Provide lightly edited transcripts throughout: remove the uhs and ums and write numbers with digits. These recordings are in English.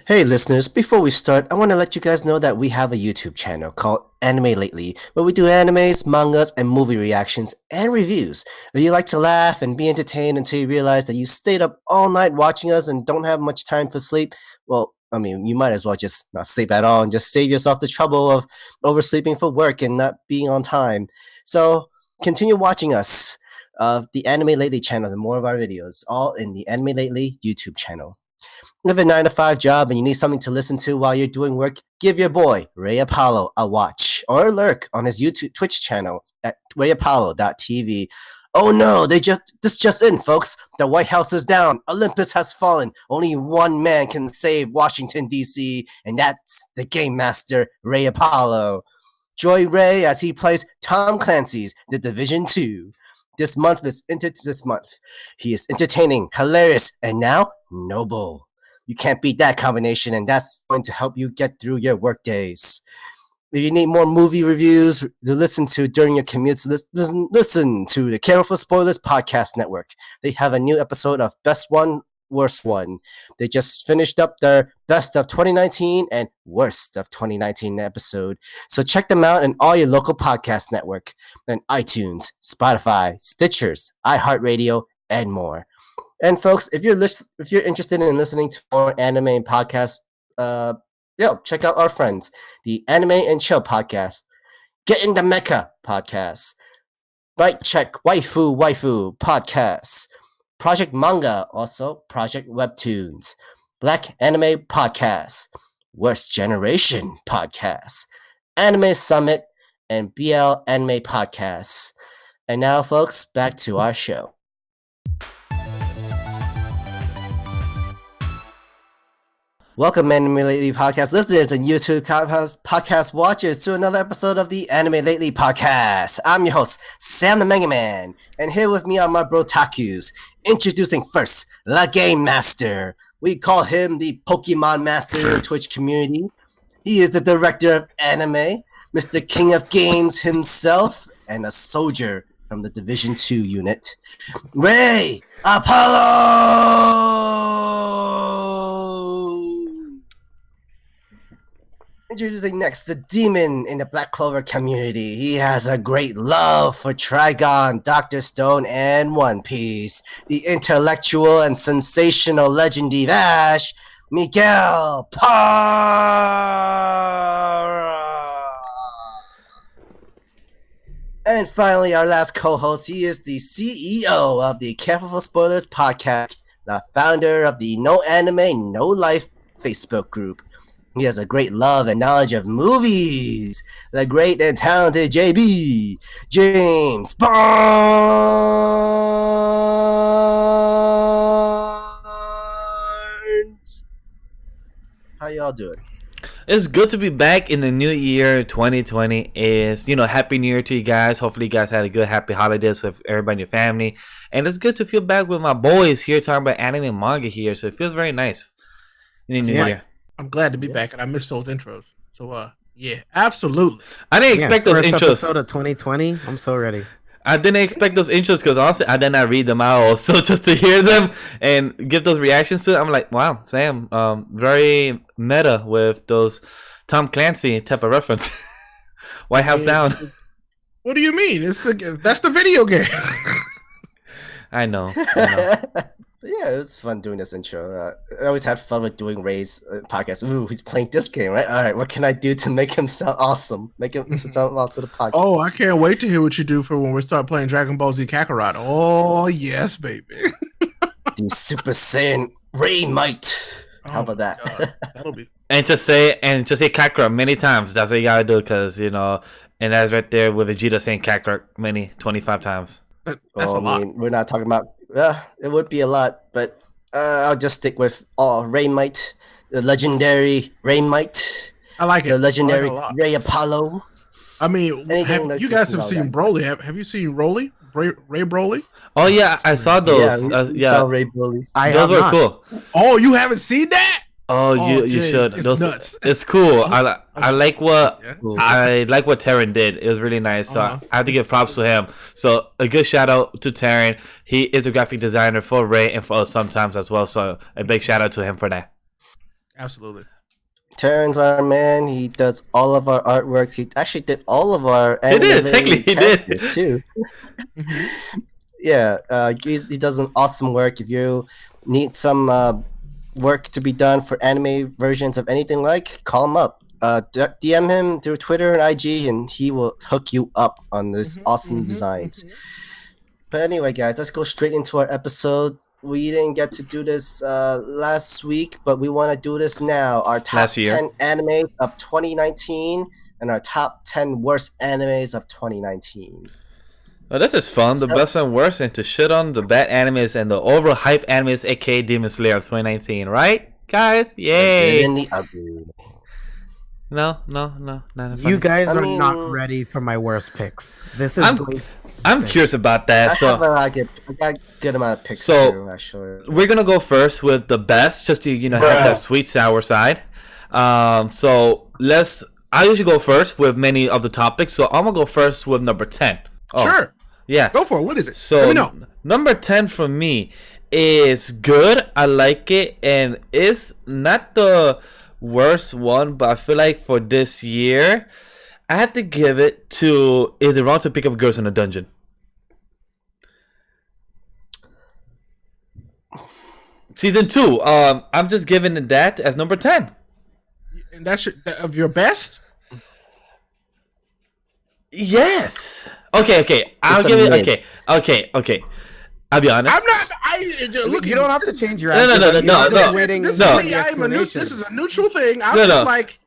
Hey listeners, before we start, I want to let you guys know that we have a YouTube channel called Anime Lately, where we do animes, mangas, and movie reactions and reviews. If you like to laugh and be entertained until you realize that you stayed up all night watching us and don't have much time for sleep, well, I mean, you might as well just not sleep at all and just save yourself the trouble of oversleeping for work and not being on time. So continue watching us, the Anime Lately channel, and more of our videos, all in the Anime Lately YouTube channel. You have a 9 to 5 job and you need something to listen to while you're doing work, give your boy, Rayapollo, a watch or a lurk on his YouTube Twitch channel at rayapollo.tv. Oh no, this just in, folks. The White House is down. Olympus has fallen. Only one man can save Washington, D.C., and that's the Game Master, Rayapollo. Joy Ray as he plays Tom Clancy's The Division 2. This month. He is entertaining, hilarious, and now noble. You can't beat that combination, and that's going to help you get through your work days. If you need more movie reviews to listen to during your commutes, listen to the Careful Spoilers Podcast Network. They have a new episode of Best One, Worst One. They just finished up their Best of 2019 and Worst of 2019 episode. So check them out in all your local podcast network and iTunes, Spotify, Stitchers, iHeartRadio, and more. And folks, if you're interested in listening to more anime and podcasts, check out our friends, the Anime and Chill podcast, Get in the Mecha podcast, Bite Check Waifu podcast, Project Manga, also Project Webtoons, Black Anime podcast, Worst Generation podcast, Anime Summit, and BL Anime podcasts. And now, folks, back to our show. Welcome, Anime Lately podcast listeners and YouTube podcast watchers, to another episode of the Anime Lately podcast. I'm your host, Sam the Manga Man, and here with me are my brotakus. Introducing first, the Game Master. We call him the Pokemon Master in the Twitch community. He is the director of anime, Mr. King of Games himself, and a soldier from the Division 2 unit, Rayapollo! Introducing next, the demon in the Black Clover community. He has a great love for Trigon, Dr. Stone, and One Piece. The intellectual and sensational legend Vash, Miguel Parra. And finally, our last co-host, he is the CEO of the Careful for Spoilers podcast, the founder of the No Anime, No Life Facebook group. He has a great love and knowledge of movies. The great and talented JB, James Barnes. How y'all doing? It's good to be back in the new year. 2020 is, Happy New Year to you guys. Hopefully you guys had a good, happy holidays with everybody in your family. And it's good to feel back with my boys here talking about anime and manga here. So it feels very nice in the new year. I'm glad to be back, and I missed those intros. So, yeah, absolutely. I didn't expect those first intros. Episode of 2020. I'm so ready. I didn't expect those intros because honestly, I did not read them out. So just to hear them and give those reactions to it, I'm like, wow, Sam, very meta with those Tom Clancy type of reference. White House down. What do you mean? That's the video game. I know. Yeah, it was fun doing this intro. I always had fun with doing Ray's podcast. Ooh, he's playing this game, right? All right, what can I do to make him sound awesome? Make him sound awesome to the podcast. Oh, I can't wait to hear what you do for when we start playing Dragon Ball Z Kakarot. Oh, yes, baby. The Super Saiyan Ray Might. How about that? That'll be. And just say Kakarot many times. That's what you gotta do, because and that's right there with Vegeta saying Kakarot 25 times. That's a lot. I mean, we're not talking about. It would be a lot, but I'll just stick with Ray Might, the legendary Ray Might. I like it. The legendary Rayapollo. I mean, you guys have seen Broly. Have you seen Ray Broly? Oh yeah, I saw those. Yeah, Ray Broly. Those were cool. Oh, you haven't seen that? Oh, you should. It's nuts. It's cool. I like what Terran did. It was really nice. So I have to give props to him. So a good shout out to Terran. He is a graphic designer for Ray and for us sometimes as well. So a big shout out to him for that. Absolutely. Terrence, our man, he does all of our artworks. He actually did all of our He did, anime technically, he did. characters, too. Mhm. Yeah, he does an awesome work. If you need some work to be done for anime versions of anything, call him up. DM him through Twitter and IG, and he will hook you up on this awesome designs. But anyway, guys, let's go straight into our episode. We didn't get to do this last week, but we want to do this now. Our top Last year. 10 animes of 2019 and our top 10 worst animes of 2019. Oh, this is fun. The best and worst, and to shit on the bad animes and the overhyped animes, aka Demon Slayer of 2019, right, guys? Yay! In the ugly. No, not funny. You guys I are mean- not ready for my worst picks. This is I'm curious about that. I So got a good amount of picks So- too, actually. we're gonna go first with the best, just to have that sweet sour side. So I usually go first with many of the topics, so I'm gonna go first with number 10. Oh, Sure. Yeah. Go for it. What is it? So Let me know. number 10 for me is good. I like it, and it's not the worst one, but I feel like for this year, I have to give it to Is It Wrong to Pick Up Girls in a Dungeon? Season 2. I'm just giving it that as number 10. And that's of your best? Yes. Okay. I'll It's a give it. mid. Okay. I'll be honest. I'm not. Look, you don't have to change your No, answer. no, You're no, just no. waiting This, No. for is, the me, I am a explanation. this is a neutral thing. I'm No, just no. like,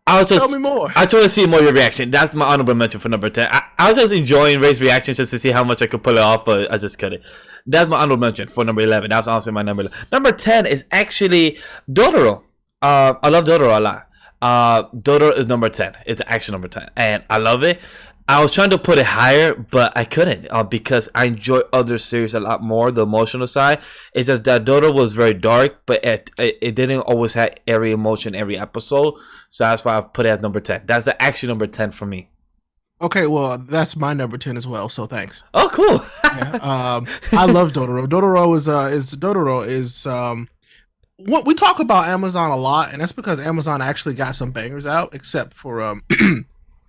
I was just tell me more. I try to see more of your reaction. That's my honorable mention for number 10. I was just enjoying Ray's reactions just to see how much I could pull it off, but I just couldn't. That's my honorable mention for number 11. That's honestly my number 11. Number 10 is actually Dotoro. I love Dotoro a lot. Dotoro is number 10. It's actually number 10. And I love it. I was trying to put it higher, but I couldn't because I enjoy other series a lot more, the emotional side. It's just that Dotoro was very dark, but it didn't always have every emotion every episode. So that's why I've put it as number 10. That's the actual number 10 for me. Okay, well, that's my number 10 as well. So thanks. Oh, cool. Yeah, I love Dotoro. Dotoro is what we talk about Amazon a lot, and that's because Amazon actually got some bangers out, except for the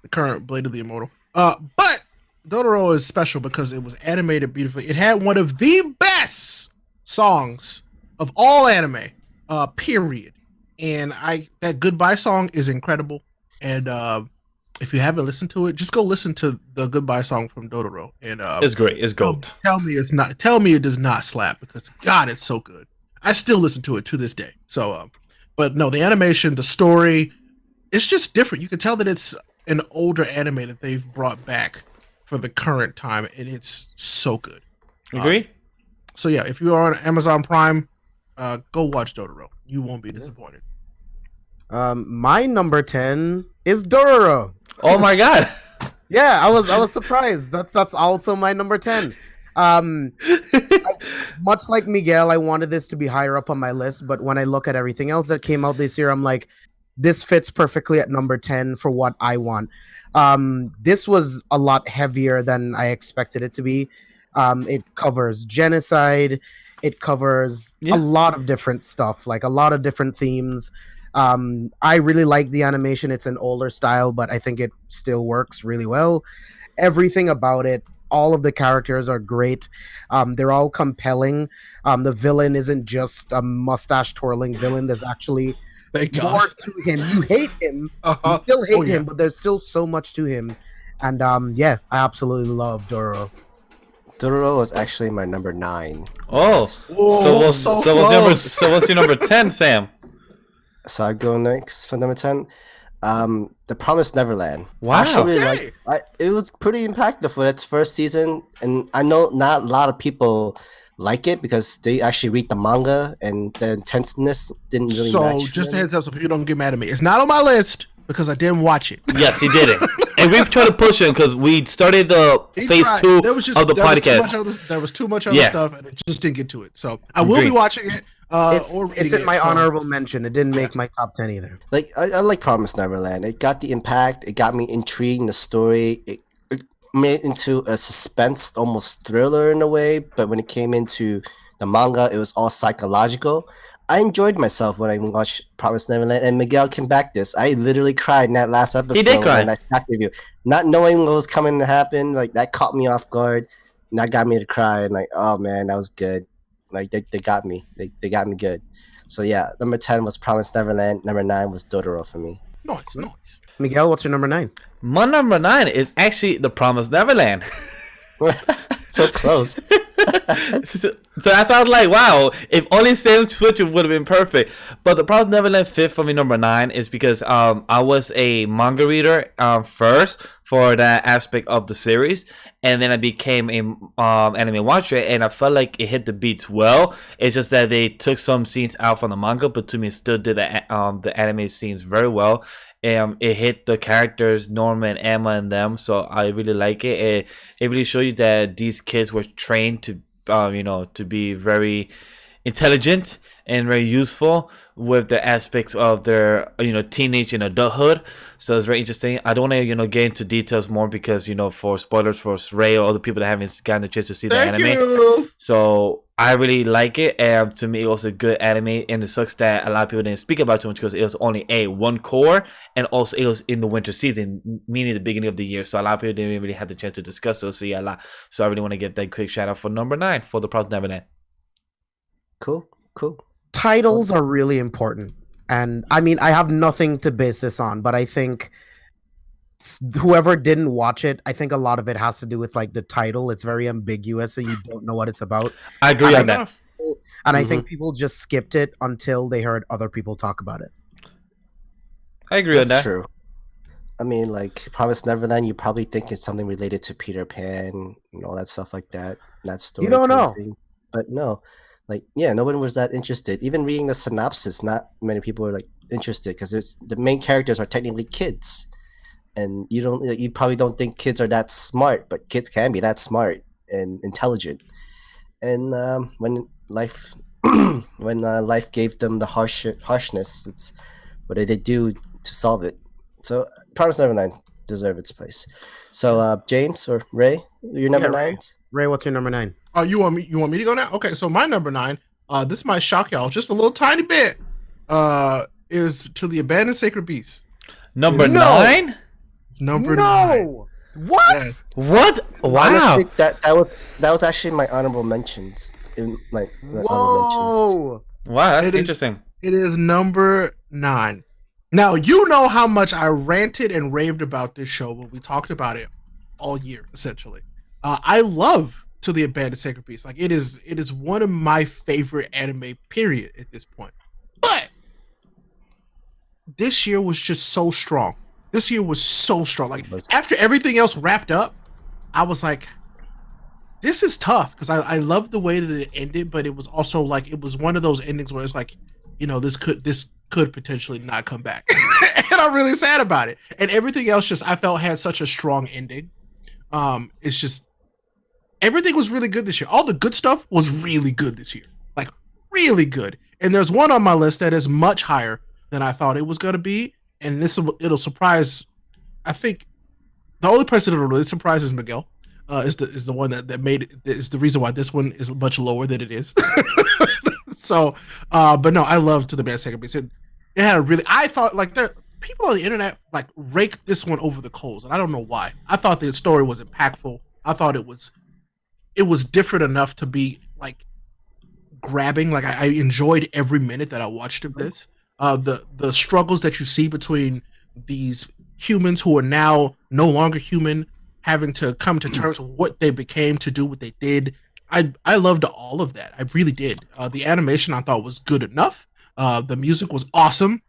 current Blade of the Immortal. But Dotoro is special because it was animated beautifully. It had one of the best songs of all anime, period. And that goodbye song is incredible. And if you haven't listened to it, just go listen to the goodbye song from Dotoro. And It's great. It's gold. tell me it's not. Tell me it does not slap because God, it's so good. I still listen to it to this day. So, but no, the animation, the story, it's just different. You can tell that it's an older anime that they've brought back for the current time, and it's so good. Agreed? So yeah, if you are on Amazon Prime, go watch Dotoro. You won't be disappointed. My number 10 is Dororo. Oh my god. Yeah, I was surprised. That's also my number 10. Much like Miguel, I wanted this to be higher up on my list, but when I look at everything else that came out this year, I'm like, this fits perfectly at number 10 for what I want. This was a lot heavier than I expected it to be. It covers genocide. It covers a lot of different stuff, like a lot of different themes. I really like the animation. It's an older style, but I think it still works really well. Everything about it, all of the characters are great. They're all compelling. The villain isn't just a mustache twirling villain. There's actually Thank more God. to him. You hate him. Uh-huh. You still hate Oh, yeah. him, but there's still so much to him. And I absolutely love Dororo. Dotoro was actually my number 9. Oh. Whoa, So close. what's your number 10, Sam? So I go next for number 10. The Promised Neverland. Wow. Actually, Okay. it was pretty impactful for its first season, and I know not a lot of people like it because they actually read the manga, and the intenseness didn't really So match. just a them. heads up, so people don't get mad at me. It's not on my list because I didn't watch it. Yes, he did it. And we've tried to push him because we started the He phase tried. 2 There was just- of the there was too podcast. much other- there was too much other Yeah. stuff, and it just didn't get to it. So I will be Agreed. watching it. Or It's reading in it, my so- honorable mention. It didn't make my top 10 either. Like I like Promised Neverland. It got the impact. It got me intrigued in the story. It made it into a suspense, almost thriller in a way. But when it came into the manga, it was all psychological. I enjoyed myself when I watched Promised Neverland, and Miguel can back this. I literally cried in that last episode. He did cry. In that shock review, not knowing what was coming to happen. Like that caught me off guard, and that got me to cry. And like, oh man, that was good. Like they got me. They got me good. So yeah, number 10 was Promised Neverland. Number 9 was Totoro for me. Nice. Miguel, what's your number 9? My number 9 is actually The Promised Neverland. So close. So that's why I was like, wow, if only same switch would have been perfect. But The Promised Neverland fit for me number 9 is because I was a manga reader first for that aspect of the series, and then I became a anime watcher, and I felt like it hit the beats well. It's just that they took some scenes out from the manga, but to me still did the anime scenes very well. It hit the characters Norma and Emma and them, so I really like it. It really showed you that these kids were trained to to be very intelligent and very useful with the aspects of their teenage and adulthood. So it's very interesting. I don't want to get into details more because for spoilers for Ray or other people that haven't gotten the chance to see the anime. So I really like it, and to me it was a good anime, and it sucks that a lot of people didn't speak about it too much because it was only one core, and also it was in the winter season, meaning the beginning of the year, so a lot of people didn't really have the chance to discuss those. So yeah, a lot. So I really want to get that quick shout out for number 9 for The Promised Neverland. Cool. Titles are really important, and I mean, I have nothing to base this on, but I think whoever didn't watch it, I think a lot of it has to do with like the title. It's very ambiguous, so you don't know what it's about. I agree on that. And I think people just skipped it until they heard other people talk about it. I agree on that. That's true. I mean, like Promised Neverland, you probably think it's something related to Peter Pan and all that stuff like that. That story. You don't know. But no. Like, yeah, nobody was that interested. Even reading the synopsis, not many people were like interested because it's the main characters are technically kids, and you probably don't think kids are that smart, but kids can be that smart and intelligent. And when life life gave them the harshness, it's what did they do to solve it? So Promised Neverland deserve its place. So James or Ray, your number 9? Ray, what's your number 9? Oh, you want me to go now? Okay, so my number 9, this might shock y'all just a little tiny bit, is To the Abandoned Sacred Beast. Number 9? It's number 9. What? Yes. What? Wow. Honestly, that was actually my honorable mentions. In my honorable mentions. Wow, that's interesting. It is number 9. Now, you know how much I ranted and raved about this show when we talked about it all year, essentially. I love To the Abandoned Sacred Beast. Like it is one of my favorite anime, period, at this point. But this year was just so strong. This year was so strong. Like after everything else wrapped up, I was like, this is tough because I love the way that it ended, but it was also like it was one of those endings where it's like, this could potentially not come back. And I'm really sad about it. And everything else just I felt had such a strong ending. It's just everything was really good this year. All the good stuff was really good this year. Like really good. And there's one on my list that is much higher than I thought it was going to be, and it'll surprise. I think the only person that'll really surprise is Miguel. Is the one that made it, is the reason why this one is much lower than it is. So, but no, I love To the Abandoned Sacred Beast. It had a really. I thought like people on the internet like raked this one over the coals, and I don't know why. I thought the story was impactful. I thought it was different enough to be like grabbing. Like I enjoyed every minute that I watched of this. The struggles that you see between these humans who are now no longer human, having to come to terms with what they became to do what they did. I loved all of that. I really did. The animation I thought was good enough. The music was awesome.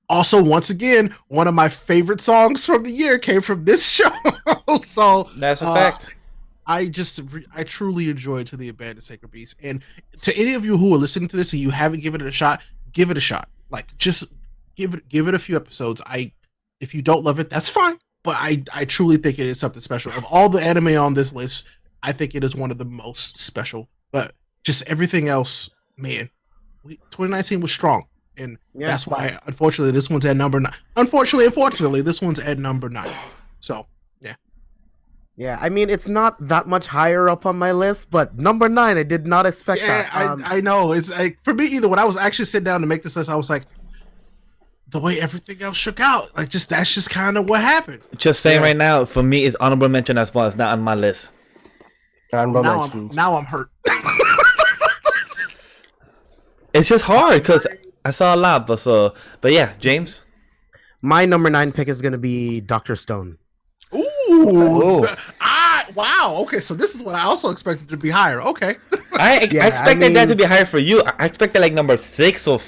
Also, once again, one of my favorite songs from the year came from this show. So that's a fact. I truly enjoyed To the Abandoned Sacred Beast. And to any of you who are listening to this and you haven't given it a shot, give it a shot. Like just give it a few episodes. If you don't love it, that's fine. But I truly think it is something special. Of all the anime on this list, I think it is one of the most special. But just everything else, man, 2019 was strong. And that's why, unfortunately, this one's at number 9. Unfortunately, this one's at number 9. So, yeah. Yeah, I mean, it's not that much higher up on my list, but number 9, I did not expect Yeah, that. I know. It's like for me either. When I was actually sitting down to make this list, I was like, the way everything else shook out, like that's just kind of what happened. Just saying right now, for me, it's honorable mention as well. It's not on my list. Now I'm hurt. It's just hard because I saw a lot, but yeah, James. My number 9 pick is going to be Dr. Stone. Ooh. Wow. Okay, so this is what I also expected to be higher. Okay. I expected that to be higher for you. I expected like number 6 or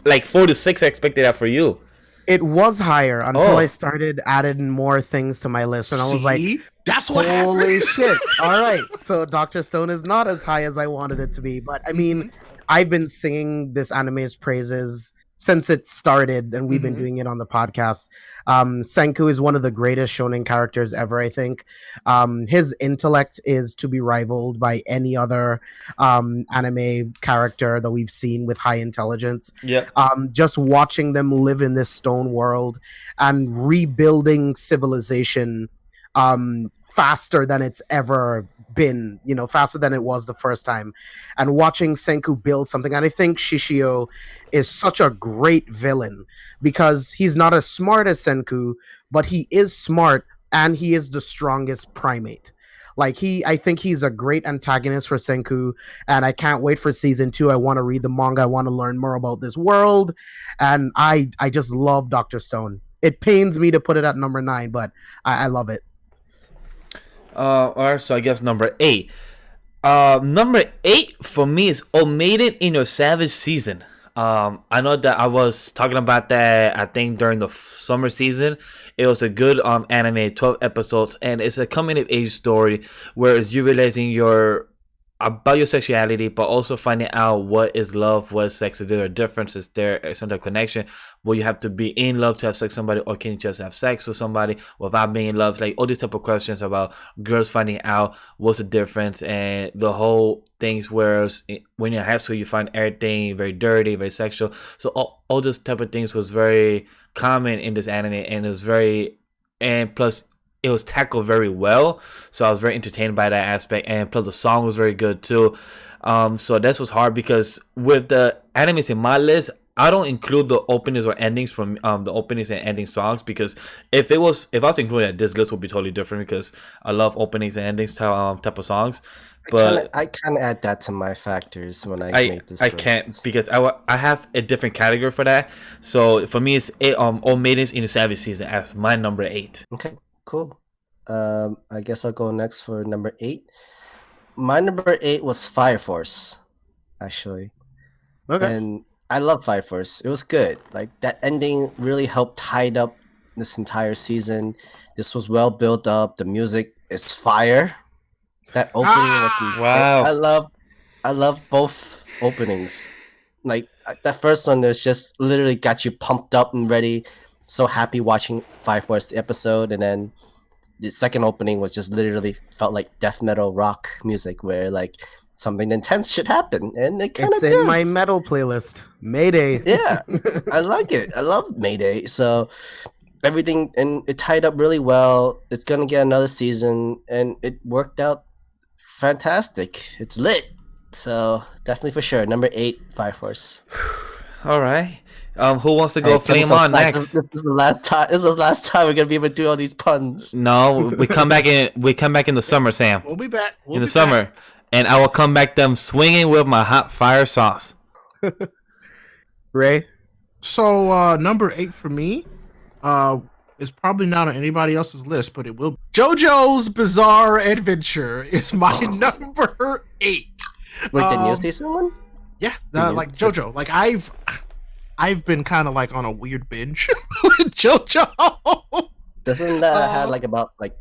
like 4 to 6. I expected that for you. It was higher until I started adding more things to my list, and I was like, "That's what holy happened." shit!" All right, so Dr. Stone is not as high as I wanted it to be, but I mean, I've been singing this anime's praises since it started, and we've been doing it on the podcast. Senku is one of the greatest shonen characters ever, I think. His intellect is to be rivaled by any other anime character that we've seen with high intelligence. Yeah. Just watching them live in this stone world and rebuilding civilization faster than it's ever been, faster than it was the first time, and watching Senku build something. And I think Shishio is such a great villain because he's not as smart as Senku, but he is smart and he is the strongest primate. I think he's a great antagonist for Senku, and I can't wait for season 2. I want to read the manga. I want to learn more about this world, and I just love Dr. Stone. It pains me to put it at number 9, but I love it. Alright, so I guess number 8. Number 8 for me is Omated in Your Savage Season. I know that I was talking about that, I think, during the summer season. It was a good anime, 12 episodes, and it's a coming of age story where it's you realizing about your sexuality, but also finding out what is love, what is sex, is there a difference, is there some type of connection, will you have to be in love to have sex with somebody, or can you just have sex with somebody without being in love, like all these type of questions about girls finding out what's the difference, and the whole things where when you're in high school you find everything very dirty, very sexual, so all this type of things was very common in this anime, and it was and plus it was tackled very well, so I was very entertained by that aspect, and plus the song was very good too. So this was hard because with the animes in my list, I don't include the openings or endings from the openings and ending songs, because if I was including that, this list would be totally different because I love openings and endings type of songs. But I kind of add that to my factors when I make this. I can't because I have a different category for that. So for me, it's Old Maidens in the Savage Season as my number 8. Okay. Cool. I guess I'll go next for number 8. My number 8 was Fire Force, actually. Okay. And I love Fire Force. It was good. Like, that ending really helped tide up this entire season. This was well built up. The music is fire. That opening was insane. Wow. I love both openings. Like, that first one is just literally got you pumped up and ready. So happy watching Fire Force the episode, and then the second opening was just literally felt like death metal rock music where like something intense should happen, and it kind of It's in my metal playlist. Mayday. Yeah, I like it. I love Mayday. So everything, and it tied up really well. It's gonna get another season, and it worked out fantastic. It's lit. So definitely for sure, number 8, Fire Force. All right. Who wants to go flame on next? This is the last time. This is the last time we're gonna be able to do all these puns. No, we come back in the summer, Sam. We'll be back. In the summer, and I will come back them swinging with my hot fire sauce. Ray? So number 8 for me is probably not on anybody else's list, but it will. JoJo's Bizarre Adventure is my number 8. Wait, the new season one? Yeah, like JoJo. Like I've been kind of like on a weird binge with JoJo. Doesn't that have like about like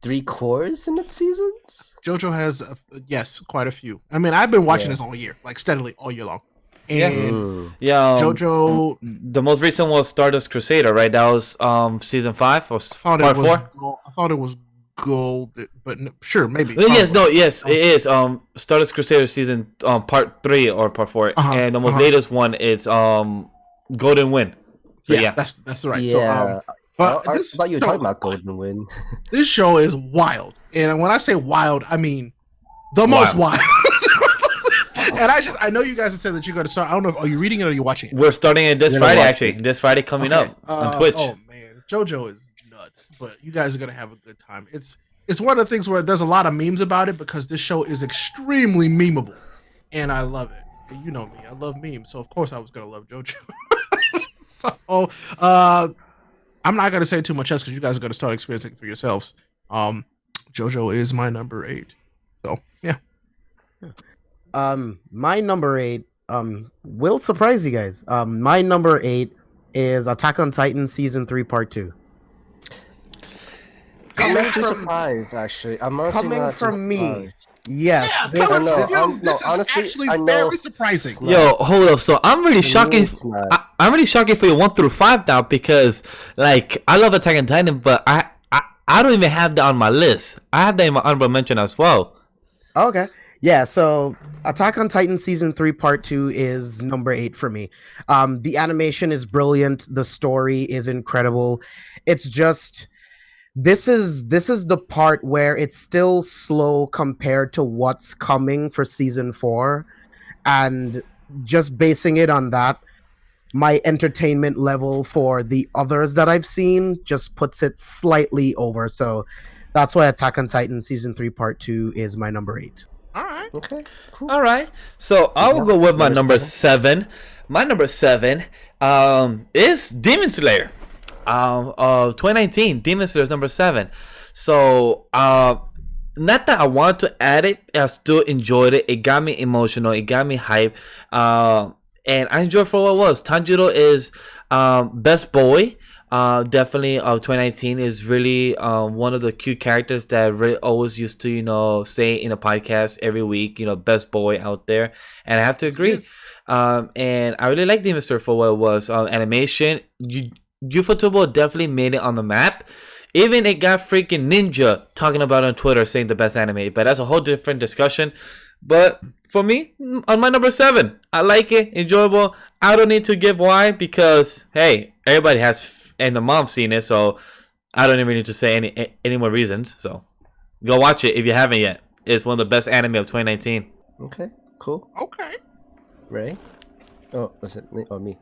3 cores in its seasons? JoJo has yes, quite a few. I mean, I've been watching this all year, like steadily all year long. And yeah, JoJo. The most recent was Stardust Crusader, right? That was season 5 or part 4. I thought it was gold, but sure, maybe. Yes, it is. Stardust Crusader season part 3 or part 4, and the most latest one is Golden Wind. So, yeah, that's right. Yeah. So, but I thought you were talking about Golden Wind. This show is wild. And when I say wild, I mean the most wild. And I know you guys have said that you're going to start. I don't know. Are you reading it or are you watching it? We're starting it this Friday, actually. This Friday coming up on Twitch. Oh man, JoJo is nuts, but you guys are going to have a good time. It's one of the things where there's a lot of memes about it because this show is extremely memeable, and I love it. And you know me, I love memes, so of course I was going to love JoJo. So I'm not going to say too much else because you guys are going to start experiencing it for yourselves. JoJo is my number 8. So yeah. My number 8 will surprise you guys. My number 8 is Attack on Titan season 3 part 2. I'm not too surprised, actually. I'm honestly Coming not from me, surprised. yes. Yeah, coming I know, from you, this honestly, is actually I know. very surprising. Yo, hold up. So I'm really shocking. I'm really shocking for you 1 through 5 now because, like, I love Attack on Titan, but I don't even have that on my list. I have that in my honorable mention as well. Okay. Yeah, so Attack on Titan season 3 part 2 is number 8 for me. The animation is brilliant, the story is incredible. It's just this is the part where it's still slow compared to what's coming for season 4, and just basing it on that, my entertainment level for the others that I've seen just puts it slightly over. So that's why Attack on Titan season 3 part 2 is my number 8. All right. Okay, cool. All right. So I will go with my number 7. My number 7 is Demon Slayer. 2019 Demon Slayer is number 7. So not that I want to add it, I still enjoyed it. It got me emotional. It got me hype. And I enjoyed for what it was. Tanjiro is best boy. Definitely 2019 is really one of the cute characters that really always used to say in a podcast every week, best boy out there, and I have to agree. And I really like Demon Slayer for what it was. Animation, Ufotable definitely made it on the map. Even it got freaking Ninja talking about it on Twitter saying the best anime, but that's a whole different discussion. But for me, on my number 7, I like it, enjoyable. I don't need to give why because hey, everybody has and the mom's seen it, so I don't even need to say any more reasons. So go watch it if you haven't yet. It's one of the best anime of 2019. Okay, cool. Okay. Ray? Oh, was it me or me?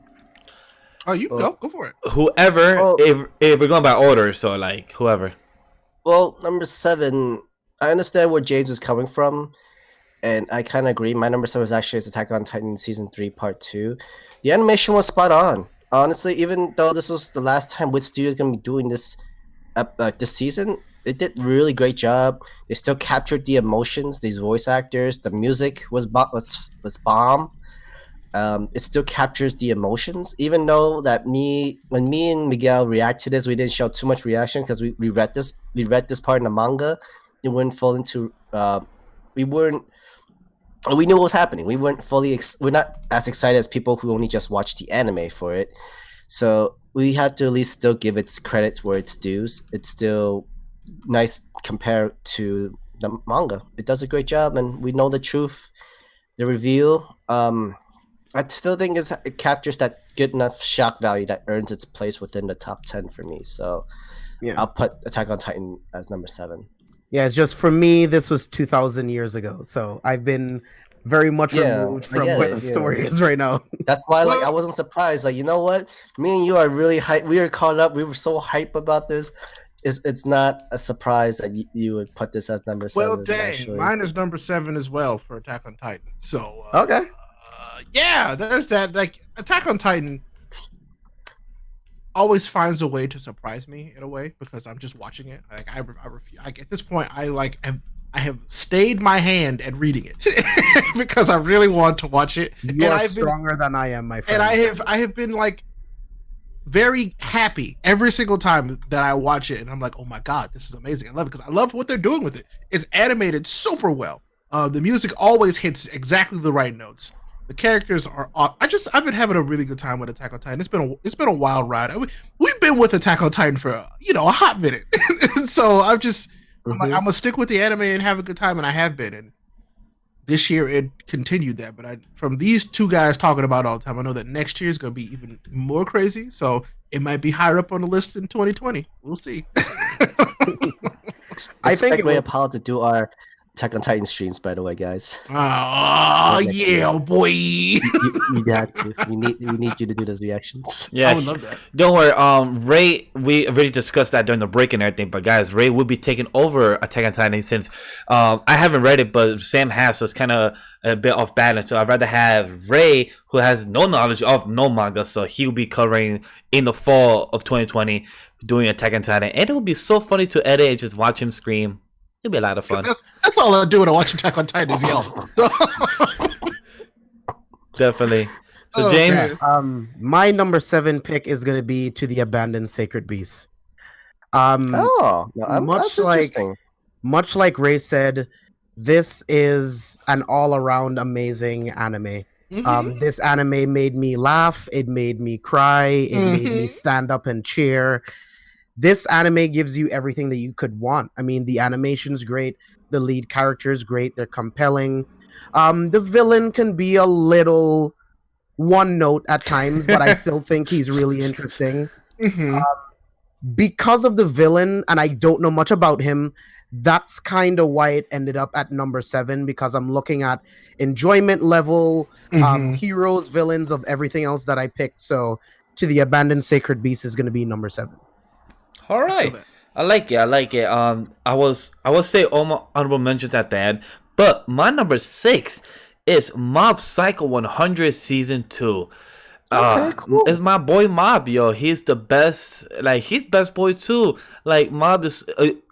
Oh, you go for it. Whoever, if we're going by order, so like whoever. Well, number 7, I understand where James is coming from, and I kind of agree. My number 7 is actually Attack on Titan season 3 part 2. The animation was spot on. Honestly, even though this was the last time Wit Studio is going to be doing this this season, they did a really great job. They still captured the emotions, these voice actors. The music was bomb. It still captures the emotions, even though that when me and Miguel react to this, we didn't show too much reaction because we read this part in the manga. It wouldn't fall into we knew what was happening. We weren't we're not as excited as people who only just watched the anime for it. So we have to at least still give its credits where it's due. It's still nice compared to the manga. It does a great job, and we know the truth. The reveal, I still think it captures that good enough shock value that earns its place within the top 10 for me. So yeah, I'll put Attack on Titan as number 7. Yeah, it's just for me, this was 2,000 years ago. So I've been very much removed from where the story is right now. That's why I wasn't surprised. Like, you know what? Me and you are really hyped. We are caught up. We were so hyped about this. It's not a surprise that you would put this as number 7. Well, dang. Mine is number 7 as well for Attack on Titan. So, okay. Yeah, there's that. Like, Attack on Titan always finds a way to surprise me in a way because I'm just watching it. Like I refuse. At this point, I have stayed my hand at reading it because I really want to watch it. You are stronger than I am, my friend. And I have been like very happy every single time that I watch it, and I'm like, oh my god, this is amazing. I love it because I love what they're doing with it. It's animated super well. The music always hits exactly the right notes. The characters are. I've been having a really good time with Attack on Titan. It's been a wild ride. We've been with Attack on Titan for a hot minute, so I'm like, I'm gonna stick with the anime and have a good time, and I have been. And this year it continued that. But from these two guys talking about it all the time, I know that next year is gonna be even more crazy. So it might be higher up on the list in 2020. We'll see. I think Expect it will- Rayapollo to do our Attack on Titan streams, by the way, guys. Oh Next yeah, boy! You got to. We need you to do those reactions. Yeah, I would love that. don't worry. Ray, we already discussed that during the break and everything. But guys, Ray will be taking over Attack on Titan since I haven't read it, but Sam has, so it's kind of a bit off balance. So I'd rather have Ray, who has no knowledge of no manga, so he'll be covering in the fall of 2020, doing Attack on Titan, and it would be so funny to edit and just watch him scream. It'll be a lot of fun. That's all I do when I watch Attack on Titan is yell. So, Definitely. So Oh, James, man. my number 7 pick is going to be To the Abandoned Sacred Beast. That's interesting. much like Ray said, this is an all-around amazing anime. This anime made me laugh, it made me cry, it made me stand up and cheer. This anime gives you everything that you could want. I mean, the animation's great, the lead character is great, they're compelling. The villain can be a little one note at times, but I still think he's really interesting. Because of the villain, and I don't know much about him, that's kind of why it ended up at number 7, because I'm looking at enjoyment level, heroes, villains, of everything else that I picked. So To the Abandoned Sacred Beast is going to be number 7. all right. I like it. I will say all my honorable mentions at the end, but my number 6 is Mob Psycho 100 Season 2. Okay, cool. It's my boy Mob, yo. He's the best. Like, he's best boy too. Like, Mob is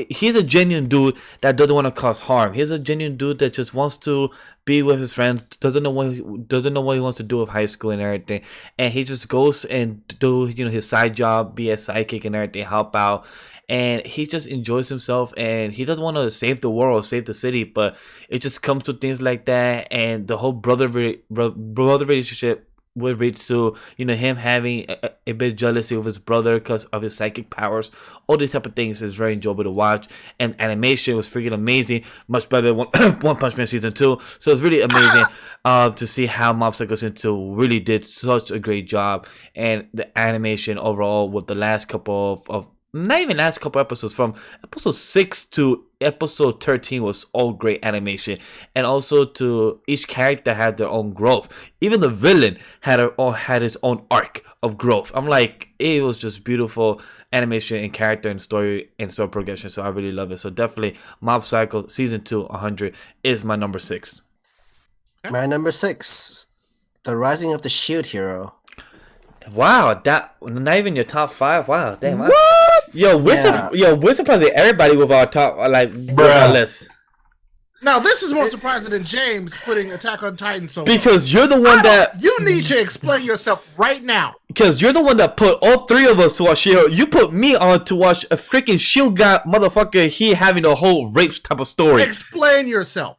he's a genuine dude that doesn't want to cause harm. He's a genuine dude that just wants to be with his friends. Doesn't know what he wants to do with high school and everything. And he just goes and do his side job, be a sidekick and everything, help out. And he just enjoys himself, and he doesn't want to save the world, save the city, but it just comes to things like that, and the whole brother relationship with Ritsu, him having a bit of jealousy of his brother because of his psychic powers. All these type of things is very enjoyable to watch, and animation was freaking amazing, much better than One Punch Man Season 2. So it's really amazing to see how Mob Psycho Season 2 really did such a great job, and the animation overall with the last couple of not even last couple episodes, from episode 6 to episode 13 was all great animation, and also to each character had their own growth. Even the villain had his own arc of growth. I'm like, it was just beautiful animation and character and story progression. So I really love it. So definitely Mob Psycho Season 2 100 is my number 6. My number 6, The Rising of the Shield Hero. Wow, that not even your top 5. Wow, damn. What? Yo, we're surprising everybody with our top with our list. Now this is more surprising than James putting Attack on Titan so low. Because you're the one you need to explain yourself right now. Because you're the one that put all 3 of us to watch Shield. You put me on to watch a freaking Shield guy motherfucker. He having a whole rape type of story. Explain yourself.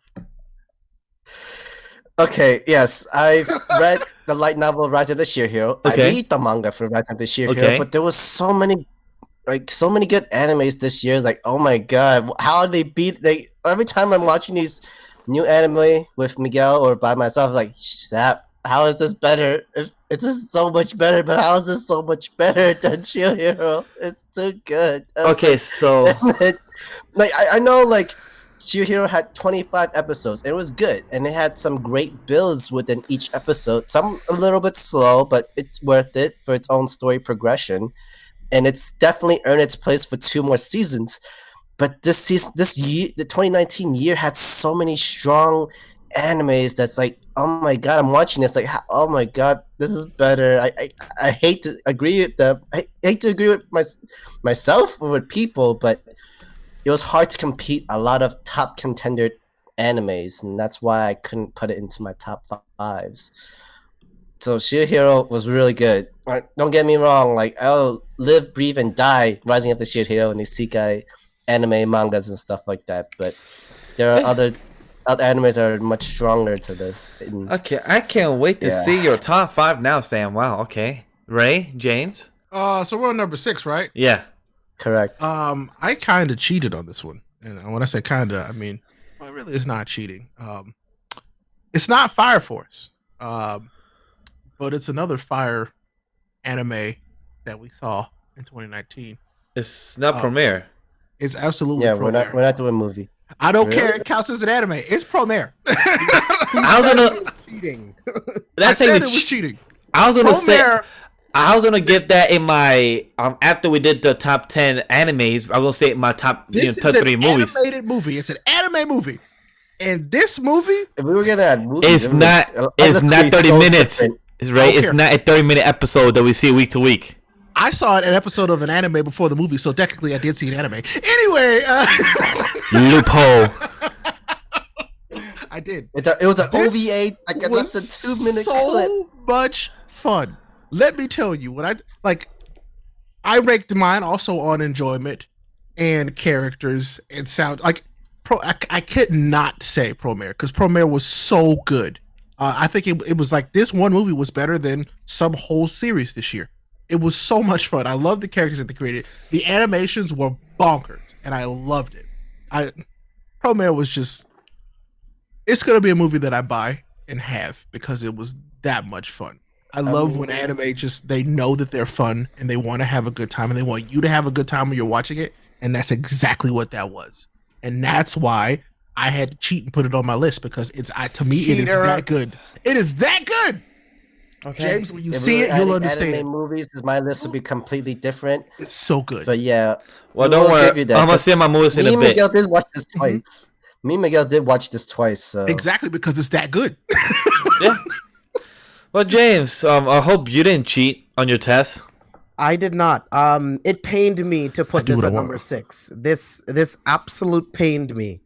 Okay, yes, I've read the light novel Rise of the Shield Hero. Okay. I read the manga for Rise of the Shield Hero, but there was so many good animes this year. Like, oh my god, how they beat? Every time I'm watching these new anime with Miguel or by myself, like, snap! How is this better? It's just so much better. But how is this so much better than Shield Hero? It's too good. Okay, so I know Shield Hero had 25 episodes. It was good, and it had some great builds within each episode. Some a little bit slow, but it's worth it for its own story progression. And it's definitely earned its place for 2 more seasons. But this year, the 2019 year, had so many strong animes that's like, oh my god, I'm watching this, like, oh my god, this is better. I hate to agree with them. I hate to agree with myself or with people, but it was hard to compete a lot of top contender animes, and that's why I couldn't put it into my top 5s. So Shield Hero was really good. Don't get me wrong, I'll live, breathe, and die Rising of the Shield Hero and isekai anime, mangas, and stuff like that. But there are other animes that are much stronger to this. okay, I can't wait to see your top 5 now, Sam. Wow, okay. Ray, James? So we're on number 6, right? Yeah. Correct. I kind of cheated on this one. And when I say kind of, I mean, well, it really is not cheating. It's not Fire Force. But it's another fire anime that we saw in 2019. It's not Premiere. It's absolutely Yeah, Promare. we're not doing movie. I don't Really? care. It counts as an anime. It's Promare. I was gonna. cheating. I That's said like it was cheating. I was gonna say. Promare. I was gonna give that in my after we did the top 10 animes. I was gonna say my top This top is 3 an movies. animated movie. It's an anime movie, and this movie, If we were gonna add movies, It's it would- not. that's It's gonna not be 30 so minutes. different. It's right. It's care. not a 30-minute episode that we see week to week. I saw an episode of an anime before the movie, so technically I did see an anime. Anyway, Loophole. I did. It was an This OVA, like a less than 2-minute clip. so much fun. Let me tell you what I ranked mine also on enjoyment and characters and sound. Like I could not say Promare because Promare was so good. I think it was like this one movie was better than some whole series this year. It was so much fun. I love the characters that they created. The animations were bonkers, and I loved it. Promare was just. It's gonna be a movie that I buy and have because it was that much fun. I love when anime just they know that they're fun and they want to have a good time and they want you to have a good time when you're watching it, and that's exactly what that was. And that's why I had to cheat and put it on my list because to me it is that good. It is that good. Okay. James, when you If see we it, were you'll adding understand. Anime movies, my list would be completely different. It's so good. But yeah, Well, we'll don't worry. give you that, I'm gonna 'cause see my movies in me a and bit. Miguel did watch this twice. Me and Miguel did watch this twice. So Exactly because it's that good. Yeah. Well, James, I hope you didn't cheat on your test. I did not. It pained me to I put do this what I at want. number 6. This absolute pained me.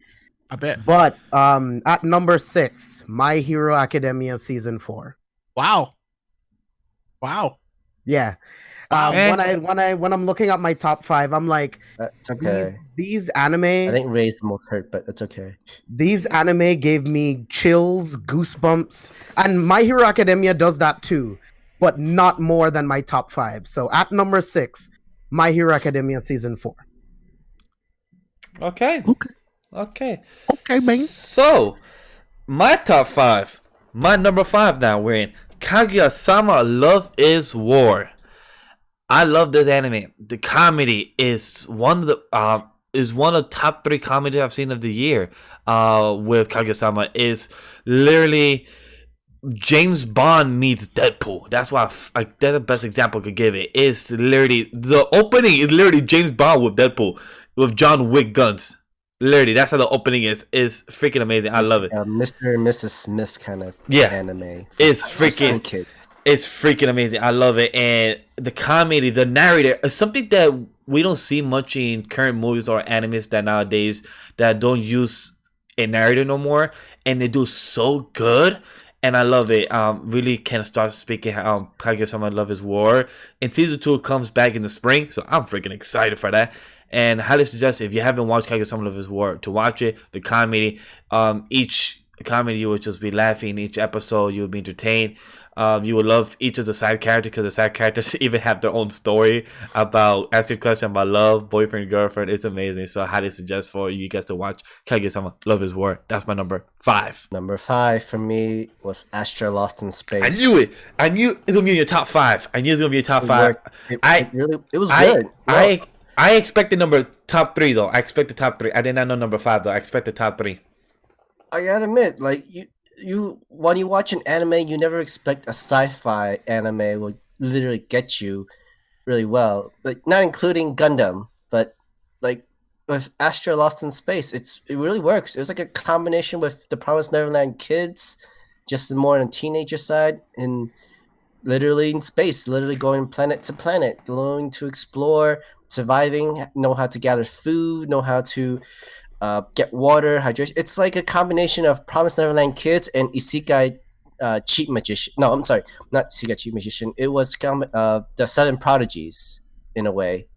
I bet. But at number 6, My Hero Academia season 4. Wow. Yeah. Eh. When I'm looking at my top 5, I'm like, it's okay. these I anime, think Ray's the most hurt, but it's okay. these anime gave me chills, goosebumps, and My Hero Academia does that too, but not more than my top 5. So at number 6, My Hero Academia season 4. Okay. Okay, Okay. man. So, my top 5. My number 5 now we're in Kaguya-sama Love is War. I love this anime. The comedy is one of the top 3 comedies I've seen of the year. With Kaguya-sama is literally James Bond meets Deadpool. That's why that's the best example I could give it. Is literally the opening is literally James Bond with Deadpool with John Wick guns. Literally, that's how the opening is. It's freaking amazing. I love it. Mr. and Mrs. Smith kind of Yeah. anime. It's For school freaking. kids. It's freaking amazing. I love it. And the comedy, the narrator is something that we don't see much in current movies or animes that nowadays that don't use a narrator no more. And they do so good. And I love it. Really can start speaking how Kaguya-sama Love is War. And season 2 comes back in the spring. So I'm freaking excited for that. And highly suggest if you haven't watched Kaguya-sama Love is War to watch it. The comedy, each comedy you would just be laughing. Each episode you would be entertained. You would love each of the side characters because the side characters even have their own story about asking questions about love, boyfriend, girlfriend. It's amazing. So I highly suggest for you guys to watch Kaguya-sama Love is War. That's my number 5. Number 5 for me was Astra Lost in Space. I knew it. I knew it was gonna be in your top 5. I knew it was gonna be your top It 5. worked. It was good. I expected top 3 though. I expected top 3. I did not know number 5 though. I expected top 3. I gotta admit, like you when you watch an anime, you never expect a sci-fi anime will literally get you really well. Like not including Gundam, but like with Astra Lost in Space, it really works. It was like a combination with the Promised Neverland kids, just more on the teenager side, and literally in space, literally going planet to planet, going to explore, surviving, know how to gather food, know how to get water, hydration. It's like a combination of Promised Neverland kids and Isekai cheat magician. No, I'm sorry, not Isekai cheat magician. It was the Seven Prodigies in a way.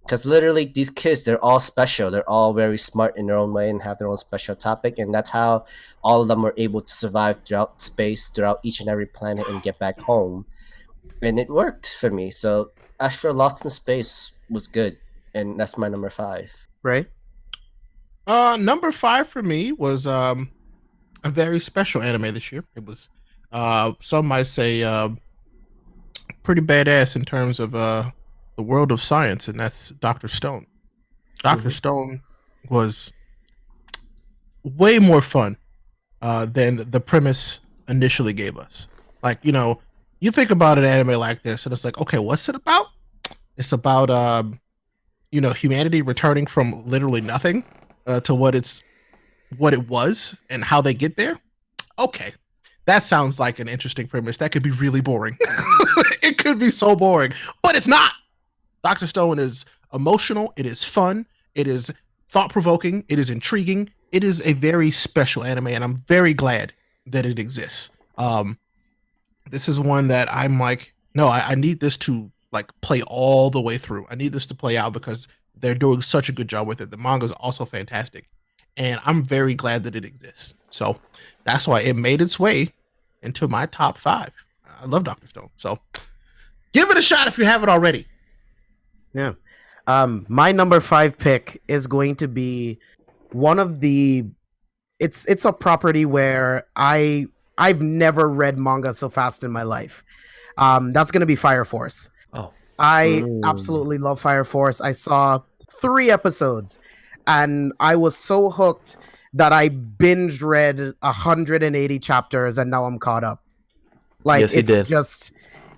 Because literally these kids, they're all special. They're all very smart in their own way and have their own special topic. And that's how all of them were able to survive throughout space, throughout each and every planet and get back home. And it worked for me. So Astra Lost in Space was good. And that's my number 5. Right? Number 5 for me was a very special anime this year. It was some might say pretty badass in terms of the world of science, and that's Dr. Stone. Doctor Stone was way more fun than the premise initially gave us. Like, you think about an anime like this, and it's like, okay, what's it about? It's about humanity returning from literally nothing to what it was and how they get there. Okay, that sounds like an interesting premise. That could be really boring. It could be so boring, but it's not. Dr. Stone is emotional. It is fun. It is thought-provoking. It is intriguing. It is a very special anime, and I'm very glad that it exists. This is one that I'm like, no, I need this to like play all the way through. I need this to play out because they're doing such a good job with it. The manga is also fantastic, and I'm very glad that it exists. So that's why it made its way into my top 5. I love Dr. Stone. So give it a shot if you haven't already. Yeah. My number 5 pick is going to be one of the it's a property where I've never read manga so fast in my life. That's going to be Fire Force. Oh. I absolutely love Fire Force. I saw 3 episodes and I was so hooked that I binge read 180 chapters and now I'm caught up. Like, yes,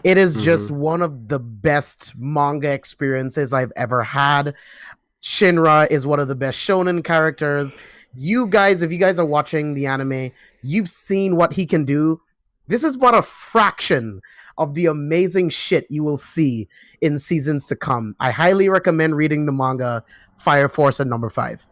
it is just one of the best manga experiences I've ever had. Shinra is one of the best shonen characters. You guys, if you guys are watching the anime, you've seen what he can do. This is but a fraction of the amazing shit you will see in seasons to come. I highly recommend reading the manga Fire Force at number 5.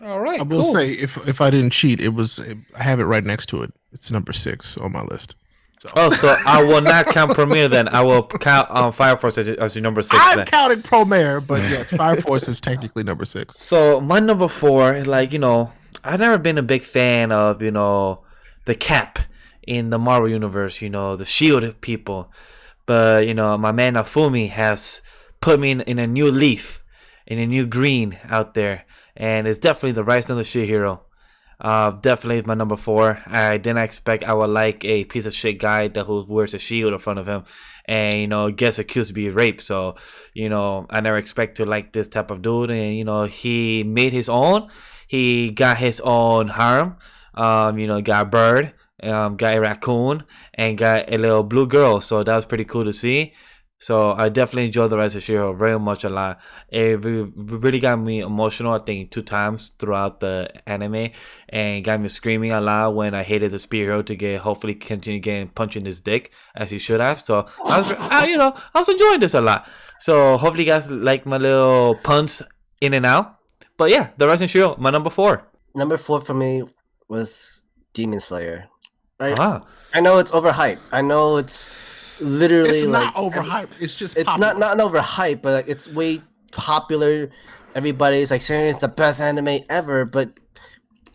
All right. I will say, if I didn't cheat, I have it right next to it. It's number 6 on my list. So I will not count Premiere then. I will count Fire Force as your number 6. I'm then. counting Promare, but yes, Fire Force is technically number 6. So my number 4, like, I've never been a big fan of, the Cap in the Marvel Universe, the Shield people. But, my man Afumi has put me in a new leaf, in a new green out there. And it's definitely the Rise of the Shield Hero. Definitely my number 4. I didn't expect I would like a piece of shit guy who wears a shield in front of him and gets accused to be raped. So I never expect to like this type of dude. And he made his own. He got his own harem. Got a bird, got a raccoon, and got a little blue girl. So that was pretty cool to see. So I definitely enjoyed the Rise of Shiro very much a lot. It really got me emotional, I think, 2 times throughout the anime, and got me screaming a lot when I hated the spear hero to hopefully continue getting punched in his dick as he should have. So I was enjoying this a lot. So hopefully you guys like my little puns in and out. But yeah, the Rise of Shiro, my number 4. Number 4 for me was Demon Slayer. Ah. I know it's overhyped. I know it's literally It's not like overhyped. It's just it's popular. not overhyped, but like, it's way popular. Everybody's like saying it's the best anime ever, but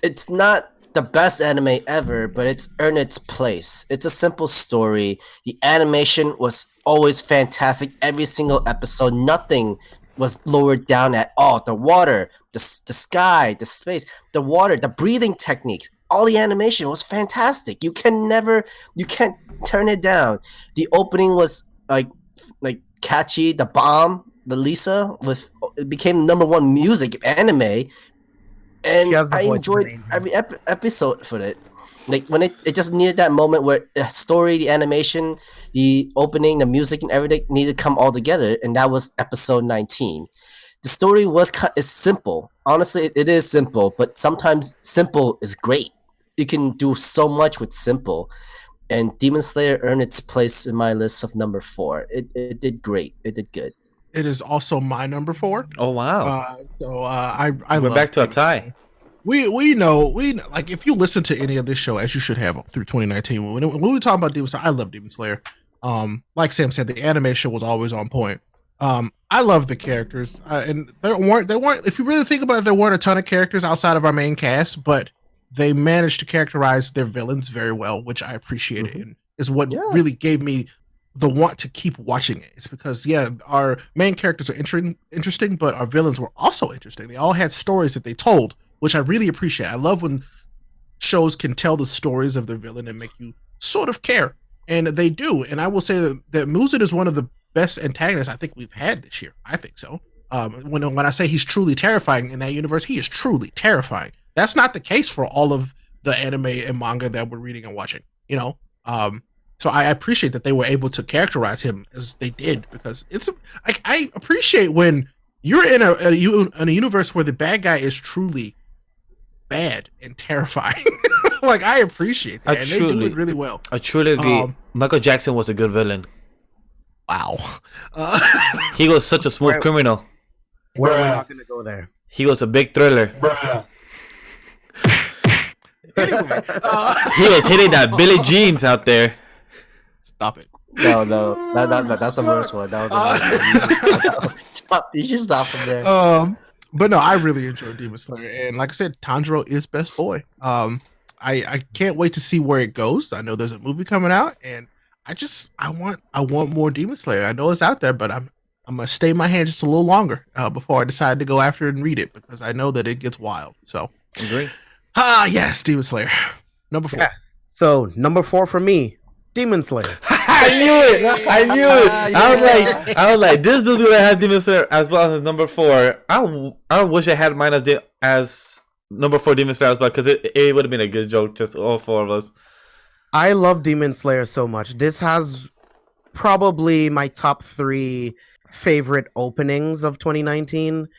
it's not the best anime ever, but it's earned its place. It's a simple story. The animation was always fantastic. Every single episode, nothing was lowered down at all. The water, the sky, the space, the water, the breathing techniques, all the animation was fantastic. You can't turn it down. The opening was like catchy. The bomb, the Lisa, it became number 1 music anime, and I enjoyed every episode for it. Like when it just needed that moment where the story, the animation, the opening, the music, and everything needed to come all together, and that was episode 19. The story it's simple. Honestly, it is simple, but sometimes simple is great. You can do so much with simple. And Demon Slayer earned its place in my list of number 4. It did great. It did good. It is also my number 4. Oh wow! I we're back to a tie. We know like if you listen to any of this show, as you should have through 2019, when we talk about Demon Slayer, I love Demon Slayer. Like Sam said, the animation was always on point. I love the characters, and there weren't. If you really think about it, there weren't a ton of characters outside of our main cast, but they managed to characterize their villains very well, which I appreciated, and is what really gave me the want to keep watching it. It's because our main characters are interesting, but our villains were also interesting. They all had stories that they told, which I really appreciate. I love when shows can tell the stories of their villain and make you sort of care, and they do. And I will say that Muzan is one of the best antagonists I think we've had this year. I think so. When I say he's truly terrifying in that universe, he is truly terrifying. That's not the case for all of the anime and manga that we're reading and watching. So I appreciate that they were able to characterize him as they did, because it's like, I appreciate when you're in a universe where the bad guy is truly bad and terrifying. Like, I appreciate that, and they do it really well. I truly agree. Michael Jackson was a good villain. Wow. He was such a smooth criminal. We're not gonna go there. He was a big thriller. Anyway, He was hitting that Billie Jeans out there. stop it. No, that's the worst one. No. Stop. You should stop from there. But no, I really enjoyed Demon Slayer, and like I said, Tanjiro is best boy. I can't wait to see where it goes. I know there's a movie coming out, and I want more Demon Slayer. I know it's out there, but I'm gonna stay my hand just a little longer before I decide to go after it and read it, because I know that it gets wild. So, Agree. Yes, Demon Slayer, number 4. Yes. So number 4 for me, Demon Slayer. I knew it. I was like, this dude's gonna have Demon Slayer as well as number 4. I wish I had mine as number 4 Demon Slayer as well, because it would have been a good joke, just all 4 of us. I love Demon Slayer so much. This has probably my top 3 favorite openings of 2019.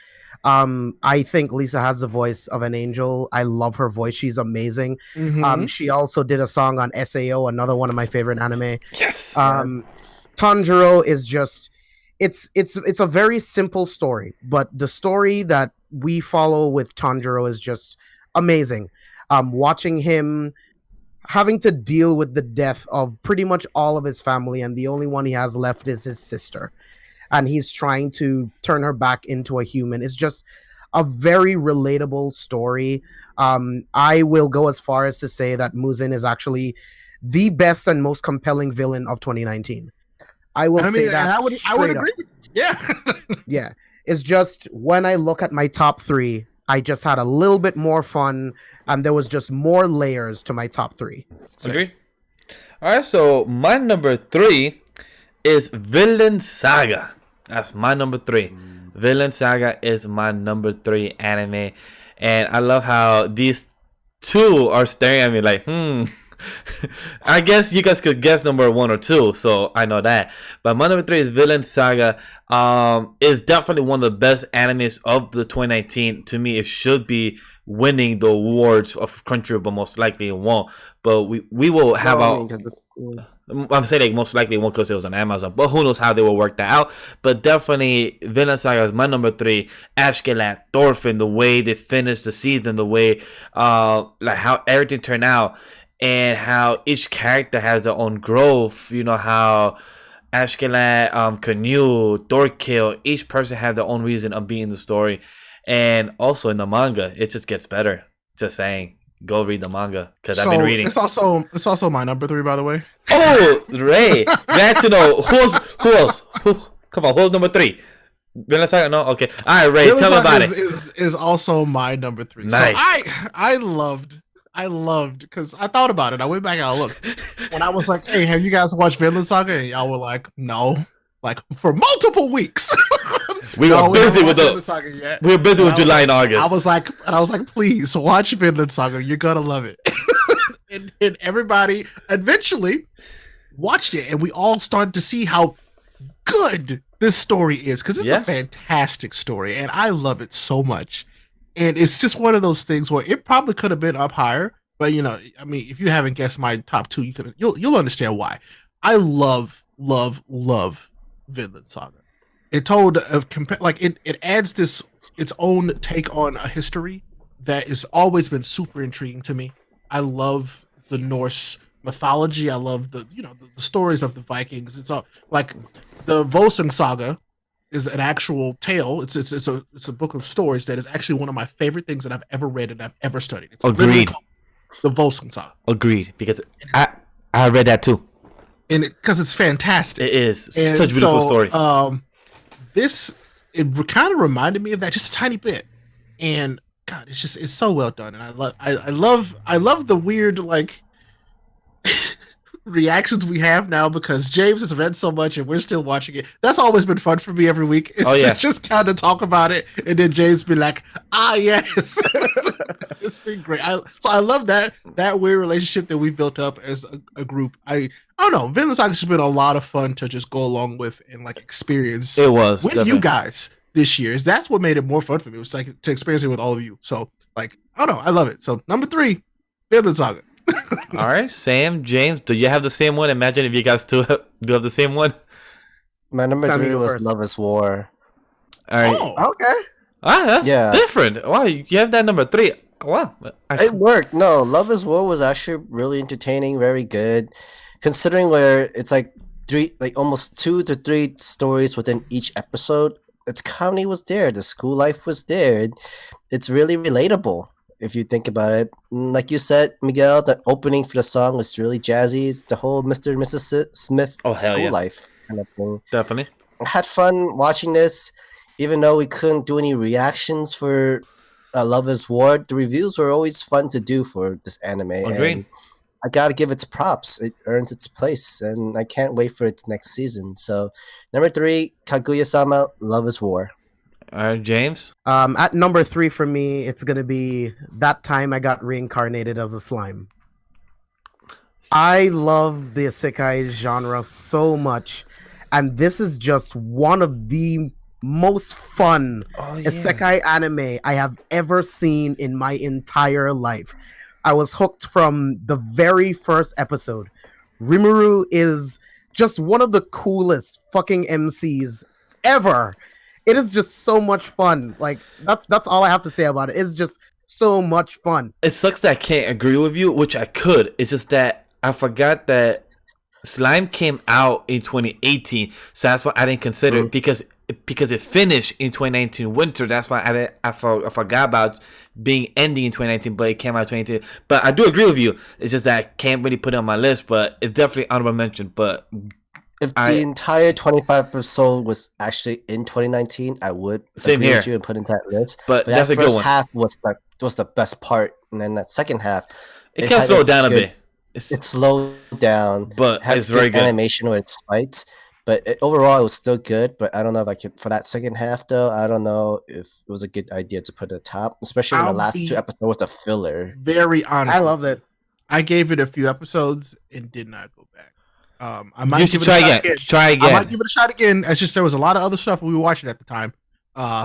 I think Lisa has the voice of an angel. I love her voice. She's amazing. Mm-hmm. She also did a song on SAO, another one of my favorite anime. Yes. Tanjiro is just it's a very simple story, but the story that we follow with Tanjiro is just amazing. Watching him having to deal with the death of pretty much all of his family, and the only one he has left is his sister, and he's trying to turn her back into a human. It's just a very relatable story. I will go as far as to say that Muzin is actually the best and most compelling villain of 2019. I will say that. I would agree with you. Yeah. Yeah. It's just, when I look at my top 3, I just had a little bit more fun, and there was just more layers to my top 3. Agree. All right, so my number 3 is Villain Saga. That's my number 3. Villain Saga is my number 3 anime, and I love how these two are staring at me like, I guess you guys could guess number 1 or 2, so I know that. But my number 3 is Villain Saga. It's definitely one of the best animes of the 2019. To me, it should be winning the awards of Crunchyroll, but most likely it won't. But we will have I'm saying like most likely it won't, because it was on Amazon. But who knows how they will work that out. But definitely Villain Saga is my number 3. Ashkelat, Thorfinn, the way they finished the season, the way like how everything turned out, and how each character has their own growth. You know how Ashkelat, Canu, Thorkill, each person had their own reason of being in the story. And also in the manga, it just gets better. Just saying, go read the manga, because I've been reading. It's also my number 3, by the way. Oh, Ray, glad to know. Who else? Come on, who's number 3? Villain Saga? No, okay. All right, Ray, tell me about it. Is also my number 3. Nice. So I loved, because I thought about it. I went back and I looked. When I was like, hey, have you guys watched Vinland Saga? And y'all were like, no. Like, for multiple weeks. We were busy with Vinland Saga yet. We were busy with July and August. I was like, please watch Vinland Saga. You're gonna love it. and everybody eventually watched it, and we all started to see how good this story is, because it's a fantastic story, and I love it so much. And it's just one of those things where it probably could have been up higher, but I mean, if you haven't guessed my top 2, you'll understand why. I love Vinland Saga. It told it adds its own take on a history that has always been super intriguing to me. I love the Norse mythology. I love the stories of the Vikings. It's all like the Volsung Saga is an actual tale. It's a book of stories that is actually one of my favorite things that I've ever read and I've ever studied. It's Agreed. The Volsung Saga. Agreed, because I read that too. And because it's fantastic. It is such a beautiful story. It kind of reminded me of that just a tiny bit, and God, it's so well done, and I love the weird, like, reactions we have now because James has read so much and we're still watching it. That's always been fun for me every week. It's to just kind of talk about it and then James be like, yes. It's been great. So I love that weird relationship that we've built up as a group. I don't know. Vinland Saga has been a lot of fun to just go along with and like experience. It was with you guys this year. That's what made it more fun for me. It was like to experience it with all of you. So like I don't know. I love it. So number 3, Vinland Saga. All right, Sam, James, do you have the same one? Imagine if you guys do have the same one. My number Sammy, 3 go was first. Love is War. All right. Oh. Okay. That's different. Wow, you have that number 3. Wow. It worked. No, Love is War was actually really entertaining, very good. Considering where it's like almost 2 to 3 stories within each episode. Its comedy was there. The school life was there. It's really relatable if you think about it. Like you said, Miguel, the opening for the song was really jazzy. It's the whole Mr. and Mrs. Smith school life kind of thing. Definitely. I had fun watching this, even though we couldn't do any reactions for Love is War. The reviews were always fun to do for this anime. Agreed. And I gotta give its props. It earns its place, and I can't wait for its next season. So, number 3, Kaguya-sama, Love is War. All right, James. At number 3 for me, it's gonna be That Time I Got Reincarnated as a Slime. I love the isekai genre so much, and this is just one of the most fun isekai anime I have ever seen in my entire life. I was hooked from the very first episode. Rimuru is just one of the coolest fucking MCs ever. It is just so much fun. Like that's all I have to say about it. It's just so much fun. It sucks that I can't agree with you, which I could. It's just that I forgot that Slime came out in 2018, so that's why I didn't consider it because it finished in 2019 winter. That's why I forgot about being ending in 2019, but it came out in 2018. But I do agree with you. It's just that I can't really put it on my list, but it's definitely honorable mention. But if the entire 25 episode was actually in 2019, I would agree with you and put in that list. But that that's a good first one. half was the best part, and then that second half, it can slow down a bit. It slowed down, but had it's very good animation with its fights. But overall, it was still good. But I don't know if I could for that second half though. I don't know if it was a good idea to put it at the top, especially when the last 2 episodes was the filler. Very honest. I love it. I gave it a few episodes and did not go back. I might you should try again. Try again. I might give it a shot again. It's just there was a lot of other stuff we were watching at the time.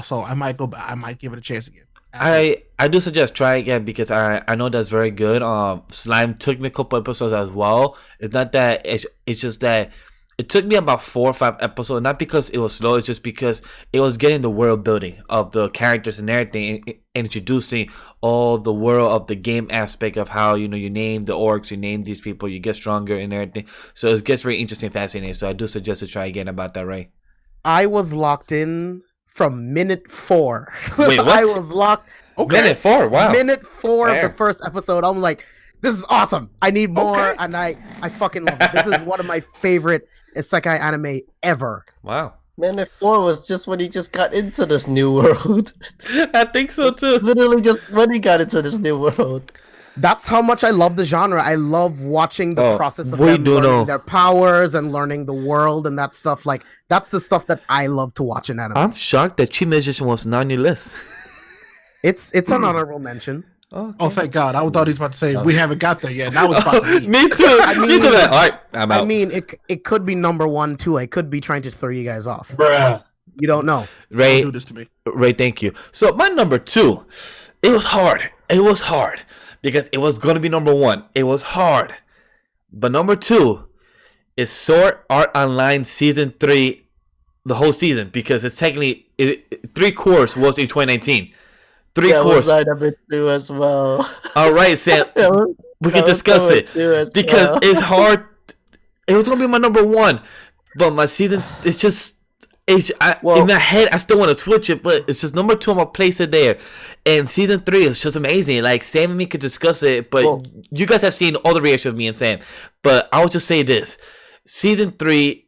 So I might go back. I might give it a chance again. I do suggest try again because I know that's very good. Slime took me a couple episodes as well. It's not that it's just that it took me about 4 or 5 episodes. Not because it was slow. It's just because it was getting the world building of the characters and everything, and introducing all the world of the game aspect of how you name the orcs, you name these people, you get stronger and everything. So it gets very interesting, fascinating. So I do suggest to try again about that, right? I was locked in from minute 4. Wait, what? I was locked. Okay. Minute 4, wow. Minute 4 of the first episode. I'm like, this is awesome. I need more, and I fucking love it. This is one of my favorite isekai anime ever. Wow. Minute 4 was just when he just got into this new world. I think so too. Literally just when he got into this new world. That's how much I love the genre. I love watching the process of them learning their powers and learning the world and that stuff. Like, that's the stuff that I love to watch in anime. I'm shocked that Chi Magician was not on your list. It's an honorable mention. Okay. Oh, thank God. I thought he was about to say, we haven't got there yet. And I was about to leave. Me too. Me too. All right, I'm out. I mean, it could be number 1, too. I could be trying to throw you guys off. Bruh. You don't know. Ray, don't do this to me. Ray, thank you. So my number 2, it was hard. It was hard. Because it was going to be number 1. It was hard. But number 2 is Sword Art Online Season 3, the whole season. Because it's technically, 3 course was in 2019. 3 course. Was my number 2 as well. All right, Sam. We can discuss it. Because it's hard. It was going to be my number 1. But my season, it's just... in my head, I still want to switch it, but it's just number 2. I'm gonna place it there, and season 3 is just amazing. Like Sam and me could discuss it, but you guys have seen all the reactions of me and Sam. But I will just say this: season 3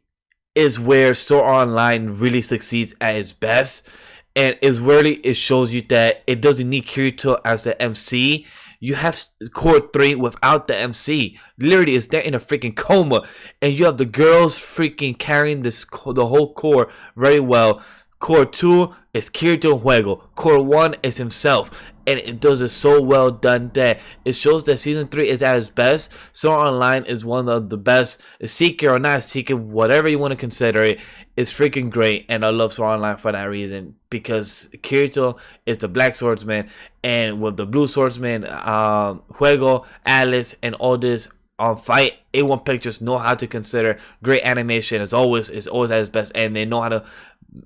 is where Sword Art Online really succeeds at its best, and is really it shows you that it doesn't need Kirito as the MC. You have core 3 without the MC. Literally, it's there in a freaking coma, and you have the girls freaking carrying the whole core very well. Core 2 is Kirito Juego. Core 1 is himself. And it does it so well done that it shows that season 3 is at its best. Sword Art Online is one of the best. Seek it or not seek it, whatever you want to consider it, it's freaking great. And I love Sword Art Online for that reason. Because Kirito is the black swordsman. And with the blue swordsman, Juego, Alice, and all this on fight, A1 Pictures know how to consider great animation. It's always at its best. And they know how to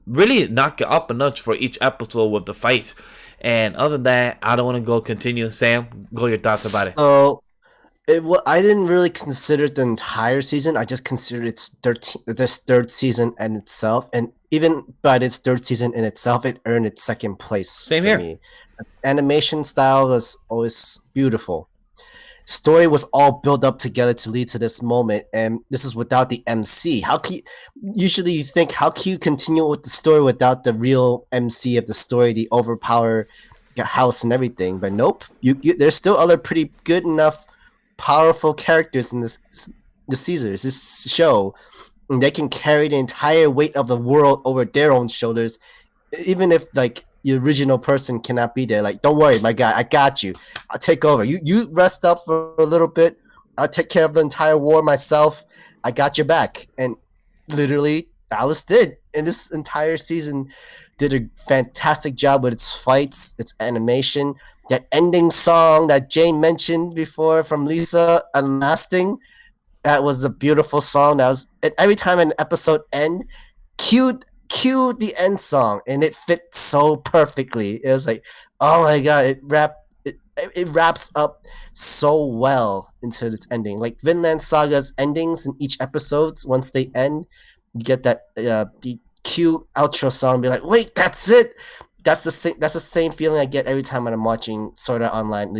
really knock it up a notch for each episode with the fights. And other than that, I don't want to go continue. Sam, go your thoughts about it. So I didn't really consider the entire season. I just considered this third season in itself, and even by its third season in itself, it earned its second place. Same for here. Me. Animation style was always beautiful. Story was all built up together to lead to this moment, and this is without the MC. Usually you think, how can you continue with the story without the real MC of the story, the overpower house and everything? But nope, there's still other pretty good enough, powerful characters in this show, and they can carry the entire weight of the world over their own shoulders, even if like the original person cannot be there. Like, don't worry, my guy, I got you. I'll take over. You rest up for a little bit. I'll take care of the entire war myself. I got your back. And literally, Alice did. And this entire season did a fantastic job with its fights, its animation, that ending song that Jane mentioned before from Lisa, Unlasting. That was a beautiful song. And every time an episode end, cue the end song, and it fit so perfectly. It was like, oh my god, it wraps up so well into its ending. Like Vinland Saga's endings in each episode, once they end, you get that the cue outro song. Be like, wait, that's it. That's the same feeling I get every time when I'm watching Sword Art Online,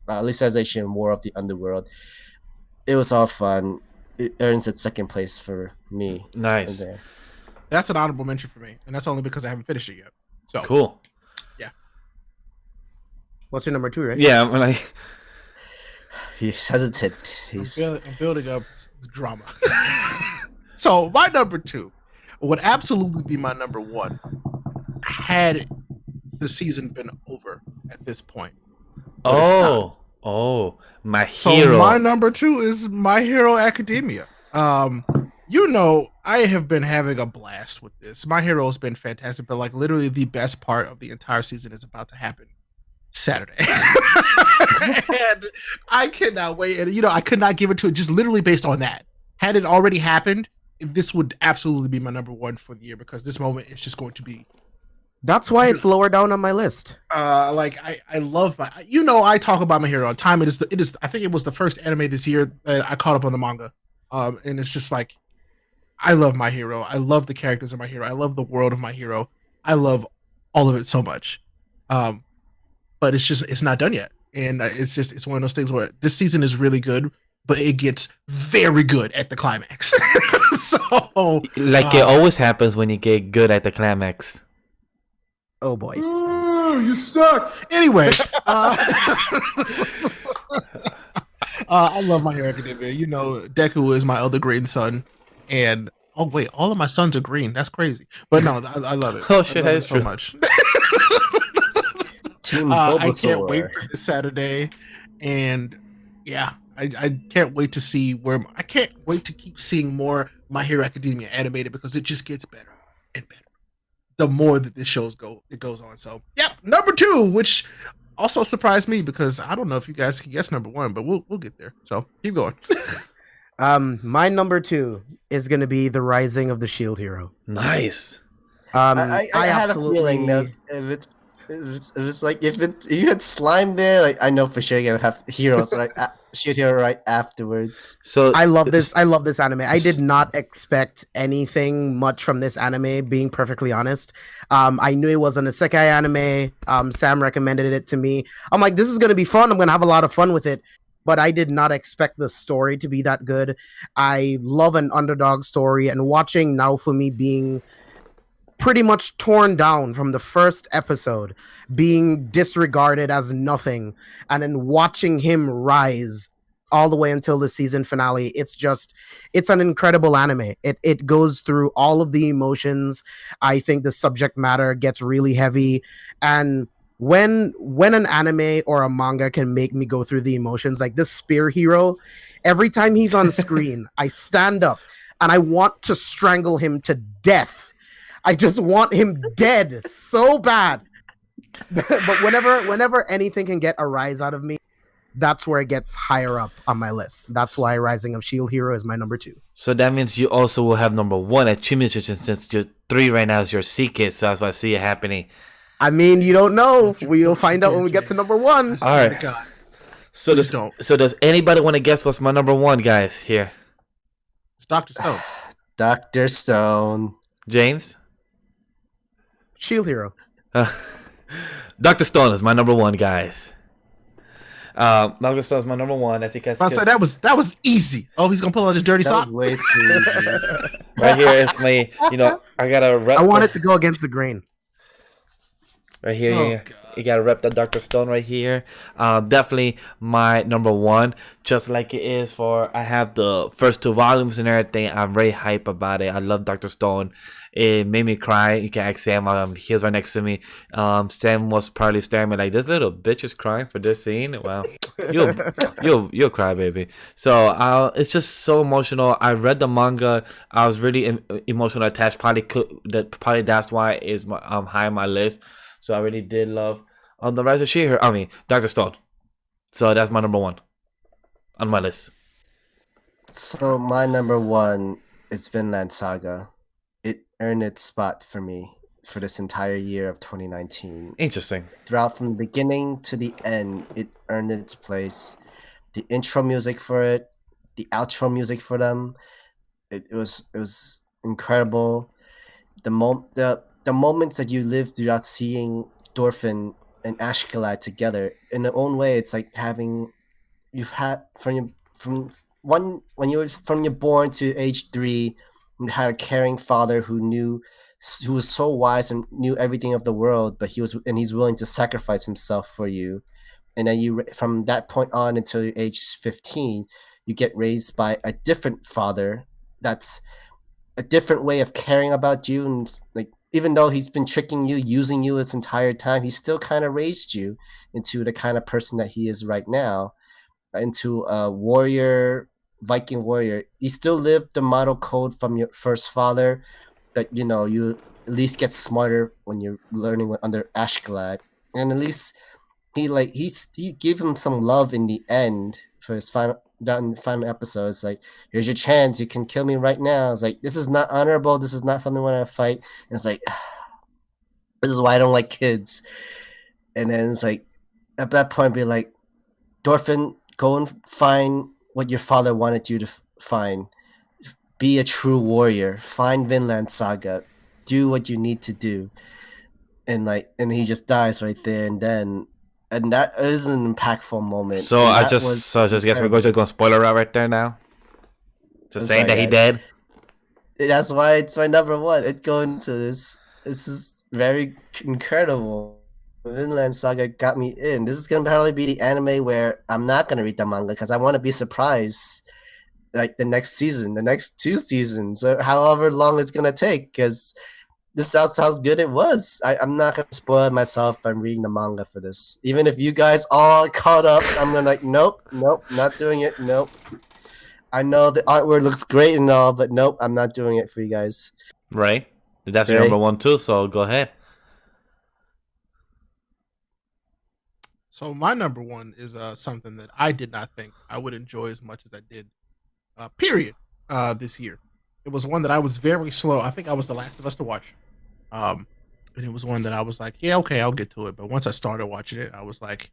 Alicization War of the Underworld. It was all fun. It earns its second place for me. Nice. That's an honorable mention for me, and that's only because I haven't finished it yet. So cool. Yeah. What's your number 2, right? Yeah, I'm like, he's hesitant. I'm building up the drama. So my number 2 would absolutely be my number 1 had the season been over at this point. my hero. So my number 2 is My Hero Academia. I have been having a blast with this. My Hero has been fantastic, but like literally the best part of the entire season is about to happen Saturday. And I cannot wait. And I could not give it to it just literally based on that. Had it already happened, this would absolutely be my number 1 for the year, because this moment is just going to be. That's why it's lower down on my list. I love I talk about My Hero all the time. It is I think it was the first anime this year that I caught up on the manga. And it's just like, I love My Hero. I love the characters of My Hero. I love the world of My Hero. I love all of it so much. But it's not done yet. And it's one of those things where this season is really good, but it gets very good at the climax. So like it always happens when you get good at the climax. Oh boy. You suck. Anyway, I love My Hero Academia. Deku is my other green son, and wait, all of my sons are green. That's crazy. But no, I love it. Oh shit, that is so true. much. Team I can't wait for this Saturday, and yeah, I can't wait to see I can't wait to keep seeing more My Hero Academia animated, because it just gets better and better the more that this goes on. So yeah, number 2, which also surprised me, because I don't know if you guys can guess number 1, but we'll get there. So keep going. My number 2 is going to be The Rising of the Shield Hero. Nice. I had a feeling that it's like if you had slime there, like I know for sure you're gonna have heroes right Shield Hero right afterwards. So I love this anime. I did not expect anything much from this anime, being perfectly honest. I knew it was an isekai anime. Sam recommended it to me. I'm like, this is going to be fun. I'm going to have a lot of fun with it. But I did not expect the story to be that good. I love an underdog story, and watching Naofumi being pretty much torn down from the first episode, being disregarded as nothing, and then watching him rise all the way until the season finale. It's an incredible anime. It goes through all of the emotions. I think the subject matter gets really heavy, and when an anime or a manga can make me go through the emotions, like this Spear Hero, every time he's on screen, I stand up and I want to strangle him to death. I just want him dead so bad. But whenever anything can get a rise out of me, that's where it gets higher up on my list. That's why Rising of Shield Hero is my number 2. So that means you also will have number 1 at Chimichichen, since your 3 right now is your Seekit. So that's why I see it happening. I mean, you don't know. We'll find out when we get to number 1. All right. So does anybody want to guess what's my number 1, guys? Here, It's Dr. Stone. Dr. Stone. James. Shield Hero. Dr. Stone is my number 1, guys. Manga Stone is my number 1. I think I said that was easy. Oh, he's gonna pull out his dirty That sock. was way too easy. right here is my. I gotta rep. I want it to go against the grain. Right here, Oh, yeah. You gotta rep that Dr. Stone right here. Definitely my number 1. Just like it is for, I have the first 2 volumes and everything. I'm very hype about it. I love Dr. Stone. It made me cry. You can ask Sam. He was right next to me. Sam was probably staring at me like, this little bitch is crying for this scene. Well, you'll cry, baby. So it's just so emotional. I read the manga. I was really emotional attached. Probably that's why it's high on my list. So I really did love the Rise of She-Hero. I mean, Dr. Stone. So that's my number 1 on my list. So my number 1 is Vinland Saga. It earned its spot for me for this entire year of 2019. Interesting. Throughout from the beginning to the end, it earned its place. The intro music for it, the outro music for them, it was incredible. The moments that you live throughout seeing Thorfinn and Ashkelad together, in their own way, it's like you've had from when you were from your born to age 3, you had a caring father who was so wise and knew everything of the world, but he's willing to sacrifice himself for you. And then from that point on until age 15, you get raised by a different father that's a different way of caring about you, and like, even though he's been tricking you, using you this entire time, he still kind of raised you into the kind of person that he is right now, into a Viking warrior. He still lived the model code from your first father, but you at least get smarter when you're learning under Ashkelad, and at least he gave him some love in the end for his final episode. It's like, here's your chance, you can kill me right now. It's like, this is not honorable, this is not something I want to fight. And it's like, this is why I don't like kids. And then it's like, at that point, be like, Thorfinn, go and find what your father wanted you to find. Be a true warrior. Find Vinland Saga. Do what you need to do. And he just dies right there and then. And that is an impactful moment. So I just guess we're going to go spoiler right there now. Just saying that he dead. That's why it's my number 1. It's going to this. This is very incredible. Vinland Saga got me in. This is gonna probably be the anime where I'm not gonna read the manga because I want to be surprised, like the next season, the next 2 seasons, or however long it's gonna take. Because this is how good it was. I'm not gonna spoil myself by reading the manga for this. Even if you guys all caught up, I'm gonna like, nope, not doing it. Nope. I know the artwork looks great and all, but nope, I'm not doing it for you guys. Right. That's your number 1 too. So go ahead. So my number 1 is something that I did not think I would enjoy as much as I did. Period. This year, it was one that I was very slow. I think I was the last of us to watch. And it was one that I was like, yeah, okay, I'll get to it. But once I started watching it, I was like,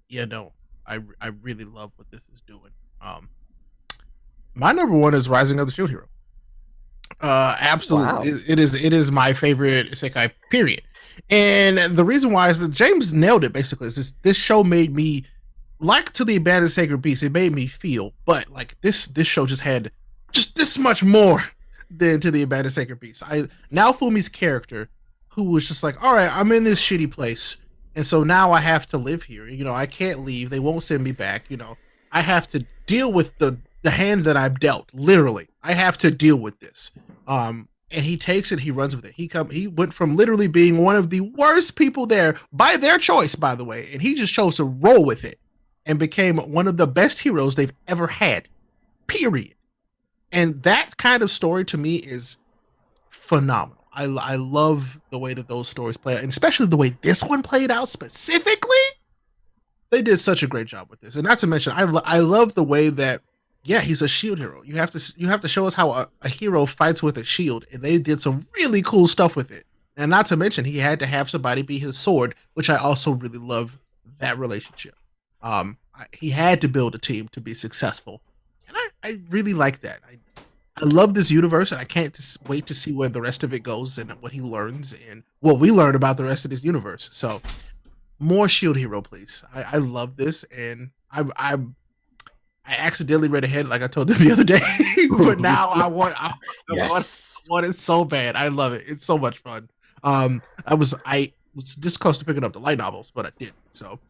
yeah, no, I really love what this is doing. My number 1 is Rising of the Shield Hero. Absolutely, Wow. It is my favorite isekai. Period. And the reason why is because James nailed it. Basically, is this show made me like To the Abandoned Sacred Beast. It made me feel, but like this show just had just this much more than to the Abandoned Sacred Beast. Now Fumi's character, who was just like, all right, I'm in this shitty place, and so now I have to live here. I can't leave. They won't send me back. I have to deal with the hand that I've dealt. Literally, I have to deal with this. And he takes it. He runs with it. He went from literally being one of the worst people there by their choice, by the way, and he just chose to roll with it and became one of the best heroes they've ever had. Period. And that kind of story to me is phenomenal. I love the way that those stories play out, and especially the way this one played out specifically. They did such a great job with this, and not to mention, I love the way that he's a shield hero. You have to show us how a hero fights with a shield, and they did some really cool stuff with it. And not to mention, he had to have somebody be his sword, which I also really love that relationship. He had to build a team to be successful, and I really like that. I love this universe, and I can't wait to see where the rest of it goes and what he learns and what we learn about the rest of this universe. So, more Shield Hero, please. I love this, and I accidentally read ahead, like I told them the other day, but now I want it so bad. I love it. It's so much fun. I was this close to picking up the light novels, but I didn't. So,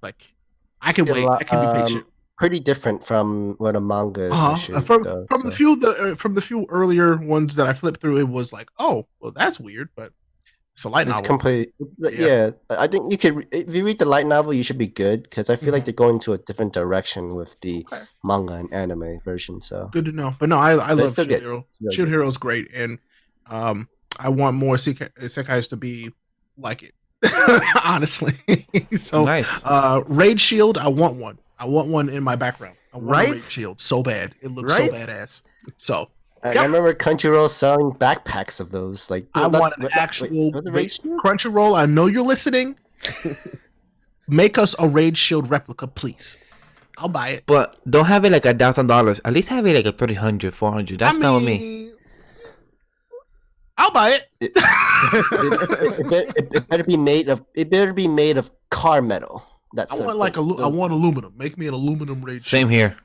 like, I can wait. I can be patient. Pretty different from what a manga is. From the few earlier ones that I flipped through, it was like, oh, well, that's weird, but it's a light novel. Yeah, I think you could. If you read the light novel, you should be good because I feel like they're going to a different direction with the manga and anime version. So good to know. But no, I love Shield Hero. Shield Hero is great, and I want more isekais to be like it. Honestly, so nice. Raid Shield, I want one. I want one in my background. I want a Raid Shield so bad. It looks so badass. So I remember Crunchyroll selling backpacks of those. Like I want an actual Raid Shield. Crunchyroll, I know you're listening. Make us a Raid Shield replica, please. I'll buy it. But don't have it like $1,000. At least have it like a $300, $400. That's not with me. I'll buy it. It better be made of. It better be made of car metal. I want aluminum. Make me an aluminum Raid. Same here.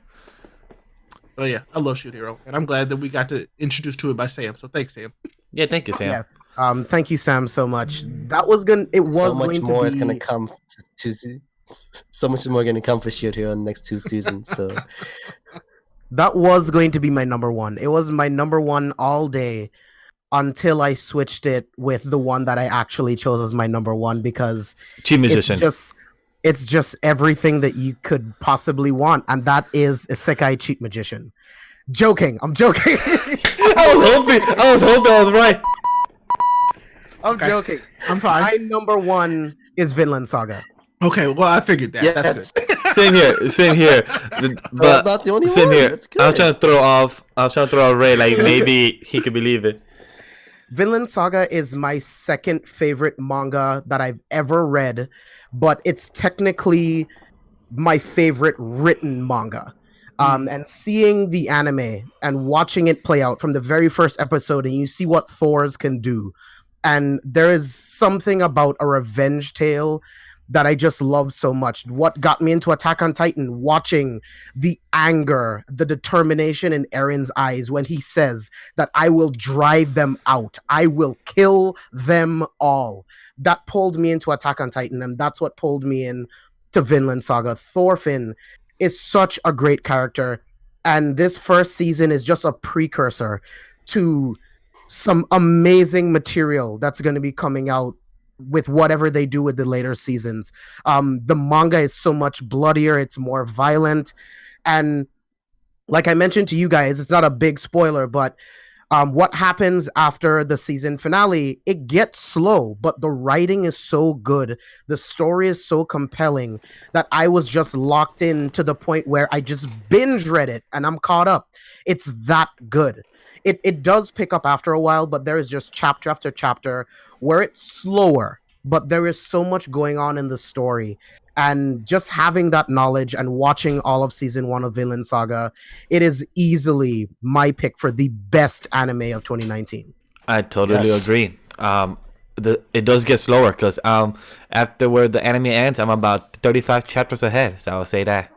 Oh yeah, I love Shield Hero, and I'm glad that we got to introduce to it by Sam. So thanks, Sam. Yeah, thank you, Sam. Yes. Thank you, Sam, so much. That was gonna. It was so much going more to is be... gonna come. So much more going to come for Shield Hero in the next 2 seasons. So that was going to be my number one. It was my number one all day until I switched it with the one that I actually chose as my number one because Cheat Musician. It's just everything that you could possibly want, and that is Isekai Cheat Magician. Joking. I'm joking. I was hoping I was right. I'm joking. I'm fine. My number one is Vinland Saga. Okay, well, I figured that. Yeah, that's good. Same here. But not the only same one. here. That's good. I was trying to throw off Ray, like maybe he could believe it. Vinland Saga is my second favorite manga that I've ever read, but it's technically my favorite written manga. And seeing the anime and watching it play out from the very first episode, and you see what Thors can do. And there is something about a revenge tale that I just love so much. What got me into Attack on Titan, watching the anger, the determination in Eren's eyes when he says that I will drive them out. I will kill them all. That pulled me into Attack on Titan, and that's what pulled me in to Vinland Saga. Thorfinn is such a great character, and this first season is just a precursor to some amazing material that's going to be coming out with whatever they do with the later seasons. The manga is so much bloodier, it's more violent, and like I mentioned to you guys, it's not a big spoiler, but what happens after the season finale, it gets slow, but the writing is so good, the story is so compelling that I was just locked in to the point where I just binge read it and I'm caught up. It's that good. It does pick up after a while, but there is just chapter after chapter where it's slower, but there is so much going on in the story. And just having that knowledge and watching all of season 1 of Vinland Saga, it is easily my pick for the best anime of 2019. I totally agree. It does get slower because after where the anime ends, I'm about 35 chapters ahead. So I'll say that.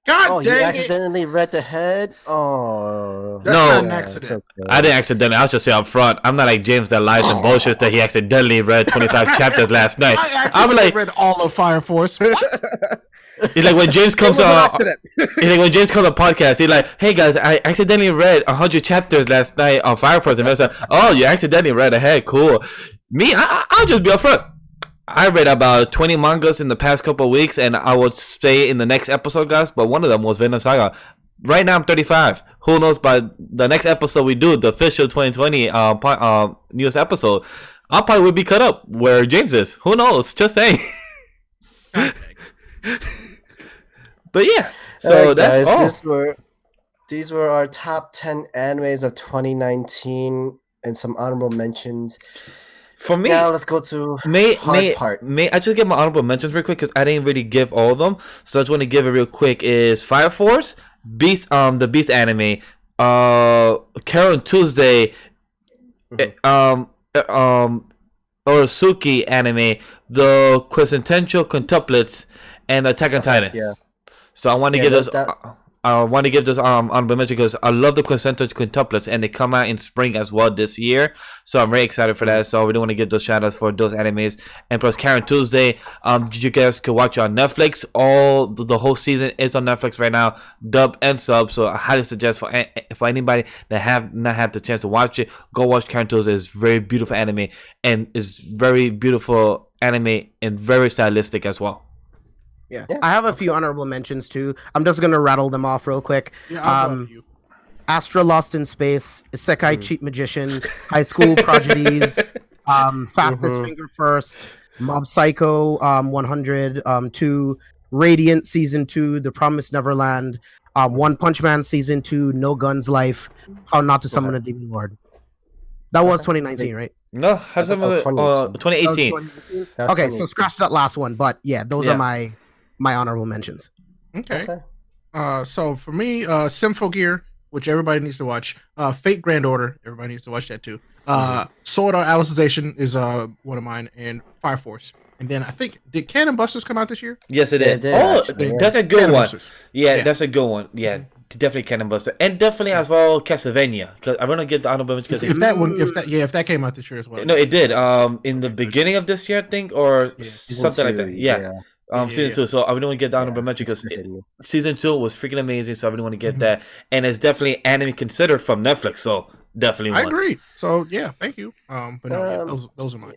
God Oh, you dang it! accidentally read the head? Oh. That's No. not an yeah, accident. it's okay. I didn't accidentally. I'll just say up front. I'm not like James that lies and bullshits that he accidentally read 25 chapters last night. I I'm accidentally like, read all of Fire Force. it's like when James It comes was an to accident. it's like when James comes to podcast, he's like, "Hey guys, I accidentally read 100 chapters last night on Fire Force," and I said, "Oh, you accidentally read ahead, cool." Me, I'll just be upfront. I read about 20 mangas in the past couple of weeks, and I would say in the next episode, guys. But one of them was Vinland Saga. Right now, I'm 35. Who knows? By the next episode we do, the official 2020 newest episode, I'll probably will be cut up where James is. Who knows? Just saying. But yeah, so Alright, that's guys, all. these were our top 10 animes of 2019 and some honorable mentions. For me, Now let's go to May part. I just give my honorable mentions real quick because I didn't really give all of them. So I just want to give it real quick. Is Fire Force, Beast, the Beast anime, Carol and Tuesday, Orosuki anime, the Quintessential Quintuplets, and Attack on Titan. Yeah. So I want to Yeah, give this. that- I want to give this honorable mention because I love the Quintessential Quintuplets and they come out in spring as well this year. So I'm very excited for that. So we don't want to give those shout outs for those animes. And plus Karen Tuesday, you guys can watch it on Netflix. All the whole season is on Netflix right now, dub and sub. So I highly suggest for anybody that have not had the chance to watch it, go watch Karen Tuesday. It's very beautiful anime and it's very beautiful anime and very stylistic as well. Yeah. I have a few honorable mentions too. I'm just gonna rattle them off real quick. Yeah, I'll go with you. Astra Lost in Space, Isekai Cheat Magician, High School Prodigies, Fastest Finger First, Mob Psycho 100, 2, Radiant Season 2, The Promised Neverland, One Punch Man Season 2, No Guns Life, How Not to Summon a Demon Lord. That was 2019, right? No, has some of it, 2018. 2018? That's Okay, 2018. so scratch that last one. But yeah, those Yeah. are my honorable mentions. Okay. Okay. So for me, Symphogear, which everybody needs to watch. Fate Grand Order, everybody needs to watch that too. Sword Art Alicization is one of mine, and Fire Force. And then I think did Cannon Busters come out this year? Yes, it Yeah, did. it did, Oh, actually, that's a good Cannon one. Busters. Yeah, Yeah. that's a good one. Yeah, definitely Cannon Buster, and definitely as well Castlevania. Because I want to give the honorable mention because If that came out this year as well. no, it did. In the beginning of this year, I think, or Yeah. something like that. Season Yeah. two, Season yeah. 2. So I would want to get the honorable mention because Continue. season 2 was freaking amazing. So I would want to get that, and it's definitely anime considered from Netflix. So definitely I one. agree. So yeah, thank you. But no, yeah, those are mine.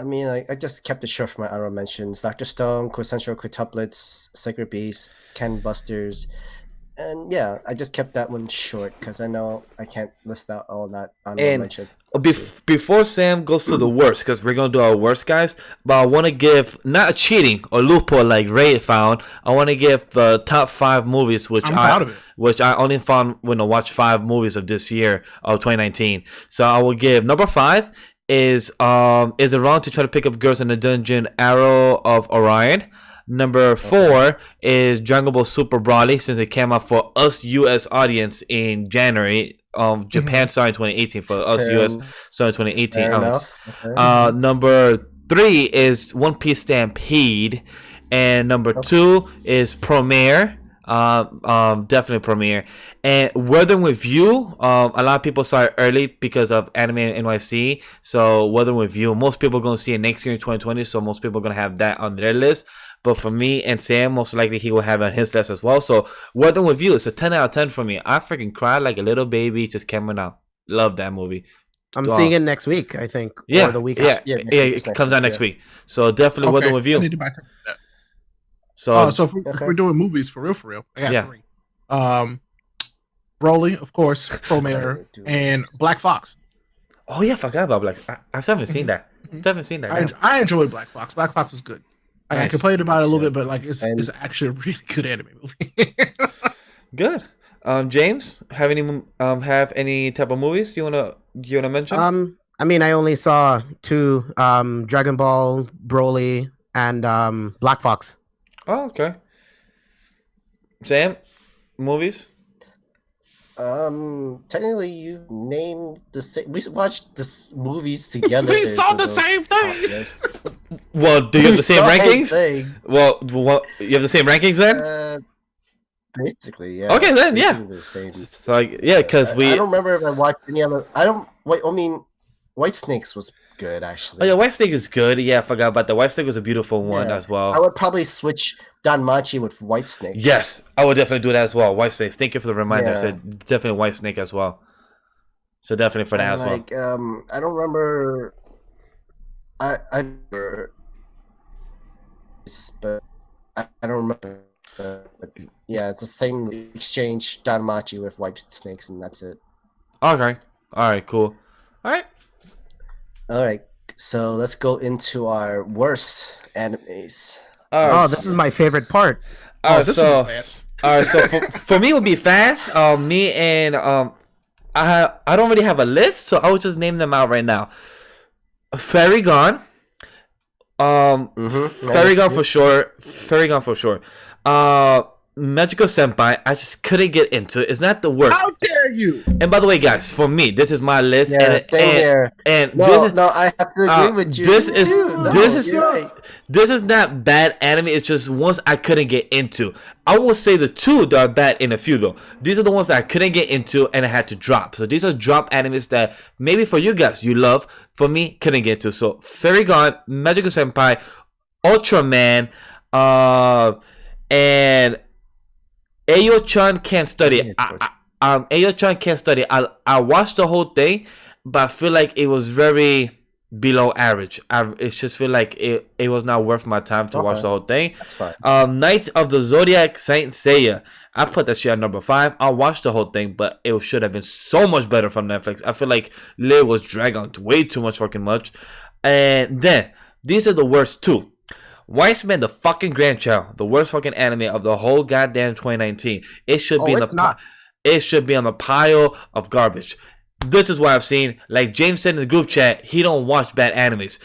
I mean, I just kept it short for my honorable mentions. Dr. Stone, Quintessential Quintuplets, Sacred Beast, Ken Busters. And yeah, I just kept that one short because I know I can't list out all that honorable And mention. Before Sam goes to the worst, because we're gonna do our worst, guys. But I want to give not a cheating or loophole like Ray found. I want to give the top 5 movies, which I'm proud of it. which I only found when I watched 5 movies of this year of 2019. So I will give number 5 is it wrong to try to pick up girls in the dungeon? Arrow of Orion. Number 4 is Dragon Ball Super Broly, since it came out for us US audience in January. Japan started in 2018 for us US started in 2018. Fair enough. Okay. Number 3 is One Piece Stampede, and number 2 is Premiere. Definitely Premiere. And Weathering with You, a lot of people started early because of Anime NYC. So Weathering with You, most people are gonna see it next year in 2020. So most people are gonna have that on their list. But for me and Sam, most likely he will have it on his list as well. So Weathering with You, it's a 10 out of 10 for me. I freaking cried like a little baby just coming out. Love that movie. I'm seeing it next week, I think. Yeah, Or the week yeah, after. Yeah, it comes out next week. So definitely Weathering with I You. need to buy tickets for that. So So if we're doing movies for real, I got Yeah. 3. Broly, of course, Promare, and Black Fox. oh yeah, I forgot about Black. I still haven't seen that. Still haven't seen that. I enjoyed Black Fox. Black Fox was good. Like, I Nice. complained about it a little bit, but like it's And- actually a really good anime movie. Good. James, have any type of movies you wanna mention? I mean, I only saw 2, Dragon Ball, Broly, and Black Fox. Oh, okay. Sam, movies. Technically, you've named the same. We watched movies together. We saw for the those same thing! podcasts. Well, do you have the same We saw rankings? thing. Well, you have the same rankings then? Basically, yeah. Okay, it's then yeah. basically the same. So like, yeah, because I don't remember if I watched any other. I don't. Wait, I mean, White Snakes was good actually. Oh yeah, White Snake is good. Yeah, I forgot about that. White Snake was a beautiful one Yeah. as well. I would probably switch Danmachi with White Snakes. Yes, I would definitely do that as well. White Snake. Thank you for the reminder. Yeah. I said definitely White Snake as well. So definitely for that as well. Like, I don't remember. But I don't remember. But yeah, it's the same exchange Danmachi with White Snakes, and that's it. Okay. All right. Cool. All right. All right, so let's go into our worst animes. All Oh, right. this is my favorite part. All right. this So. is fast. All right. So for me, it would be fast. Me and I don't really have a list, so I will just name them out right now. Fairy Gone. Fairy Gone for sure. Fairy Gone for sure. Magical Senpai, I just couldn't get into it. It's not the worst. How dare you? And by the way, guys, for me, this is my list. Yeah, same here. And No, this is, no, I have to agree with you. This is too. No, this is you're right. this is not bad anime. It's just ones I couldn't get into. I will say the two that are bad in a few though. These are the ones that I couldn't get into and I had to drop. So these are drop animes that maybe for you guys you love. For me, couldn't get to. So Fairy Gone, Magical Senpai, Ultraman, and Ayo-chan Can't Study. Ayo-chan Can't Study. I watched the whole thing, but I feel like it was very below average. It just feel like it was not worth my time to watch the whole thing. That's fine. Knights of the Zodiac Saint Seiya. I put that shit at number 5. I watched the whole thing, but it should have been so much better from Netflix. I feel like Lil was dragged on way too fucking much. And then these are the worst two. Wise Man, the fucking grandchild, the worst fucking anime of the whole goddamn 2019. It should be it should be on the pile of garbage. This is what I've seen. Like James said in the group chat, he don't watch bad animes.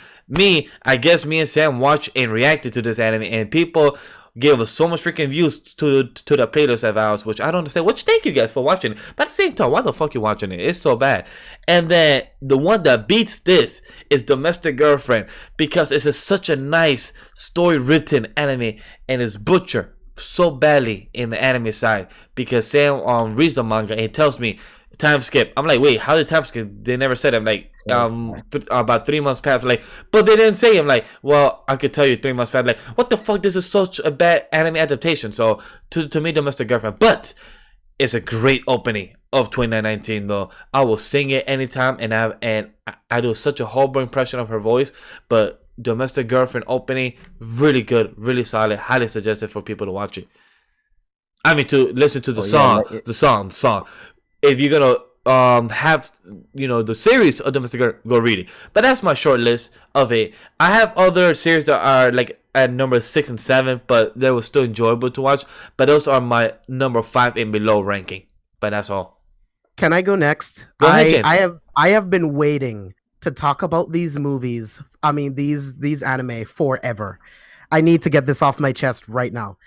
I guess me and Sam watched and reacted to this anime, and people gave us so much freaking views to the playlist of ours, which I don't understand. Which thank you guys for watching it. But at the same time, why the fuck you watching it? It's so bad. And then the one that beats this is Domestic Girlfriend, because it's such a nice story written anime, and it's butchered so badly in the anime side because Sam reads the manga and he tells me time skip. I'm like, wait, how did time skip? They never said it. I'm like, about 3 months passed. Like, but they didn't say it. I'm like, well, I could tell you 3 months passed. Like, what the fuck? This is such a bad anime adaptation. So to me, Domestic Girlfriend, but it's a great opening of 2019 though. I will sing it anytime, and I do such a horrible impression of her voice, but Domestic Girlfriend opening, really good, really solid, highly suggested for people to watch it. I mean, to listen to the song. If you're gonna have the series of Domestic Girl, go read it. But that's my short list of it. I have other series that are like at number 6 and 7, but they were still enjoyable to watch. But those are my number 5 and below ranking. But that's all. Can I go next? Go ahead, James. I have been waiting to talk about these movies. I mean these anime forever. I need to get this off my chest right now.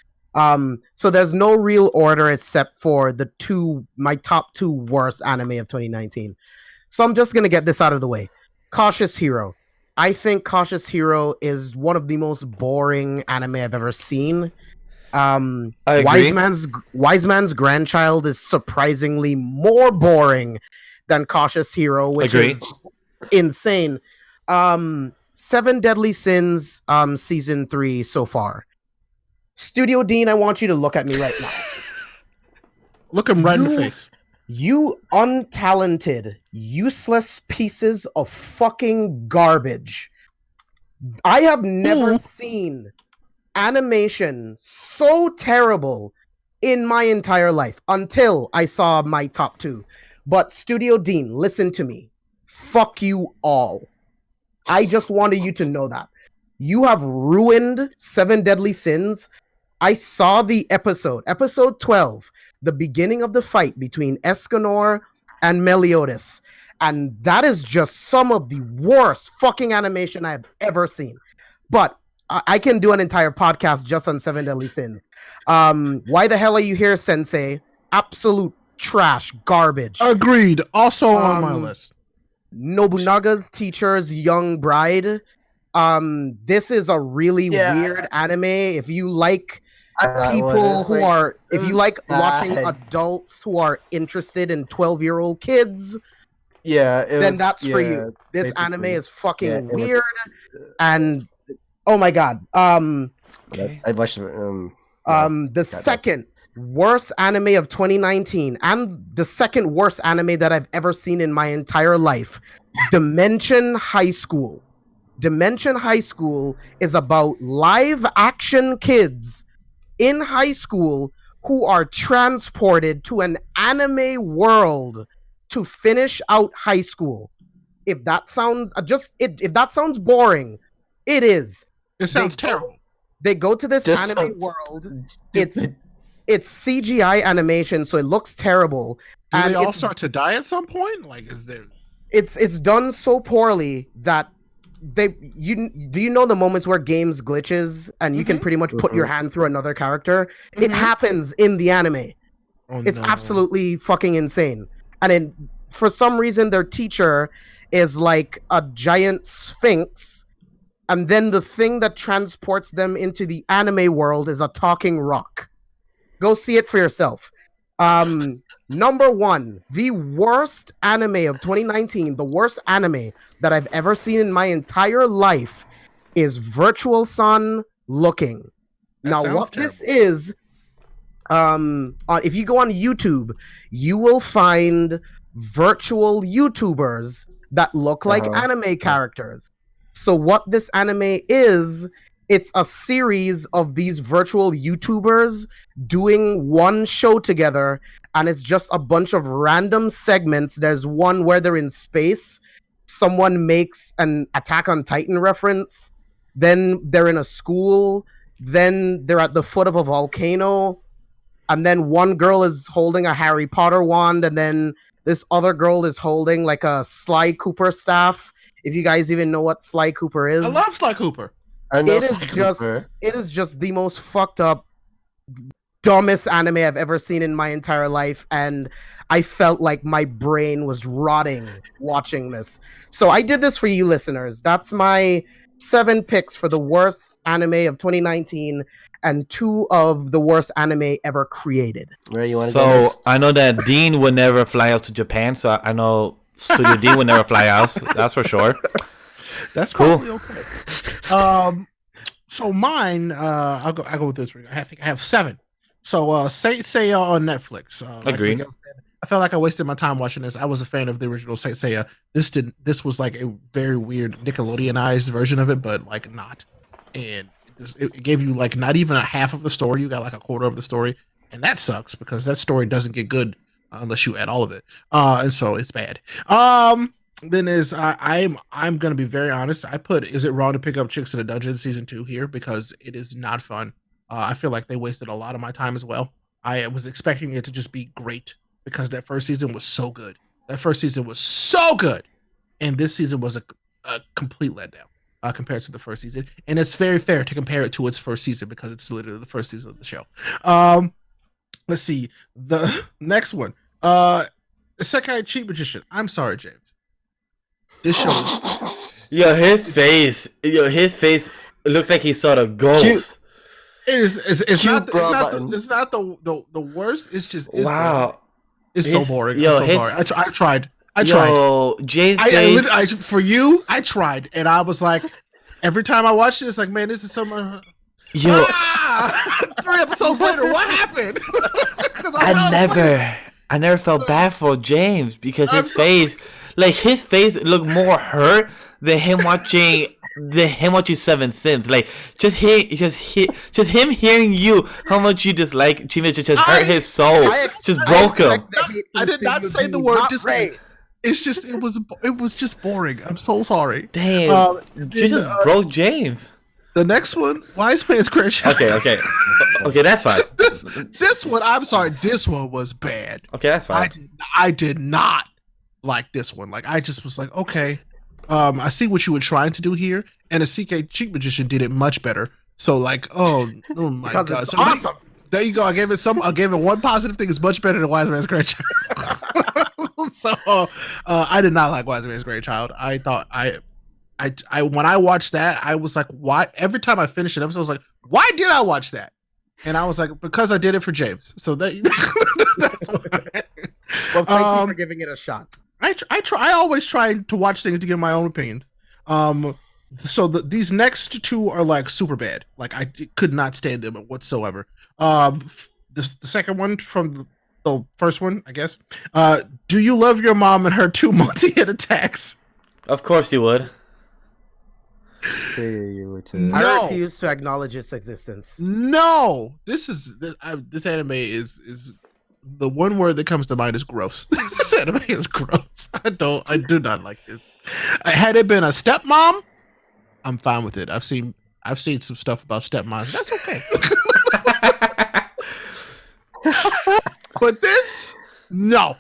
So there's no real order except for my top 2 worst anime of 2019. So I'm just gonna get this out of the way. Cautious Hero. I think Cautious Hero is one of the most boring anime I've ever seen. I agree. Wise Man's Grandchild is surprisingly more boring than Cautious Hero, which is insane. 7 Deadly Sins season 3 so far. Studio Dean, I want you to look at me right now. Look him right in the face. You untalented, useless pieces of fucking garbage. I have never seen animation so terrible in my entire life until I saw my top 2. But Studio Dean, listen to me. Fuck you all. I just wanted you to know that. You have ruined 7 Deadly Sins. I saw the episode 12, the beginning of the fight between Escanor and Meliodas. And that is just some of the worst fucking animation I've ever seen. But I can do an entire podcast just on 7 Deadly Sins. Why the hell are you here, Sensei? Absolute trash, garbage. Agreed. Also on my list. Nobunaga's Teacher's Young Bride. This is a really weird anime. If you like people who are, if you like watching bad. adults who are interested in 12-year-old kids, Yeah, then that's for you. This anime basically. is fucking Yeah, it was- weird, and oh my god. Okay. I watched The second worst anime of 2019, and the second worst anime that I've ever seen in my entire life, Dimension High School. Dimension High School is about live action kids in high school who are transported to an anime world to finish out high school. If that sounds if that sounds boring, it is. It sounds terrible. They go to this This anime sounds world. stupid. It's CGI animation, so it looks terrible. Do and they all it's- start to die at some point? Like, is there? It's done so poorly that do you know the moments where games glitches and you can pretty much put your hand through another character? It happens in the anime. Oh, It's no. absolutely fucking insane. And then for some reason their teacher is like a giant sphinx, and then the thing that transports them into the anime world is a talking rock. Go see it for yourself. Number one, the worst anime of 2019, the worst anime that I've ever seen in my entire life is Virtual Sun Looking. That Now, sounds what this is, if you go on YouTube, you will find virtual YouTubers that look like anime characters. So what this anime is, it's a series of these virtual YouTubers doing one show together, and it's just a bunch of random segments. There's one where they're in space. Someone makes an Attack on Titan reference. Then they're in a school. Then they're at the foot of a volcano. And then one girl is holding a Harry Potter wand, and then this other girl is holding like a Sly Cooper staff. If you guys even know what Sly Cooper is. I love Sly Cooper. I know It is just the most fucked up, dumbest anime I've ever seen in my entire life, and I felt like my brain was rotting watching this. So I did this for you listeners. That's my 7 picks for the worst anime of 2019 and 2 of the worst anime ever created. Where you want to go So next? I know that Dean would never fly out to Japan, so I know Studio Dean would never fly out. That's for sure. That's Cool. probably okay. So mine, I go with this. I think I have 7. So Saint Seiya on Netflix. Like Agreed. Miguel said, I felt like I wasted my time watching this. I was a fan of the original Saint Seiya. This was like a very weird Nickelodeonized version of it, but like not. And it gave you like not even a half of the story. You got like a quarter of the story, and that sucks because that story doesn't get good unless you add all of it. And so it's bad. Then I'm gonna be very honest. I put Is It Wrong to Pick Up Chicks in a Dungeon season 2 here because it is not fun. I feel like they wasted a lot of my time as well. I was expecting it to just be great because that first season was so good. And this season was a complete letdown compared to the first season. And it's very fair to compare it to its first season because it's literally the first season of the show. Let's see the next one. Isekai Cheat Magician. I'm sorry, James. This show. Yo, his face looks like he saw the ghost. It's Cute not bra button. the worst. It's just Wow. It's so boring. yo, I'm so sorry. I tried. Yo, Jay's face. For you, I tried, and I was like, every time I watched it, it's like, man, this is so. Yo, 3 episodes later, what happened? 'Cause I never felt bad for James because I'm his so- face looked more hurt than him watching 7 Sins. Like just him hearing you how much you dislike Chima just hurt his soul, just broke him. I did not say the word dislike. It's just it was just boring. I'm so sorry. Damn, you just broke James. The next one, Wise Man's Grandchild. Okay, that's fine. This one, I'm sorry, this one was bad. Okay, that's fine. I did not like this one. Like I just was like, okay, I see what you were trying to do here, and a CK Cheat Magician did it much better. So like, oh my god, It's so awesome. there you go. I gave it one positive thing. It's much better than Wise Man's Grandchild. So I did not like Wise Man's Grandchild. I thought I when I watched that, I was like, why? Every time I finished an episode, I was like, why did I watch that? And I was like, because I did it for James. So that that's why. Well, thank you for giving it a shot. I always try to watch things to give my own opinions. So these next two are like super bad. Like I could not stand them whatsoever. The second one from the first one, I guess. Do you love your mom and her two multi-hit attacks? Of course you would. I refuse to acknowledge its existence. No, this anime is the one word that comes to mind is gross. This anime is gross. I do not like this. Had it been a stepmom, I'm fine with it. I've seen some stuff about stepmoms. That's okay. But this, no,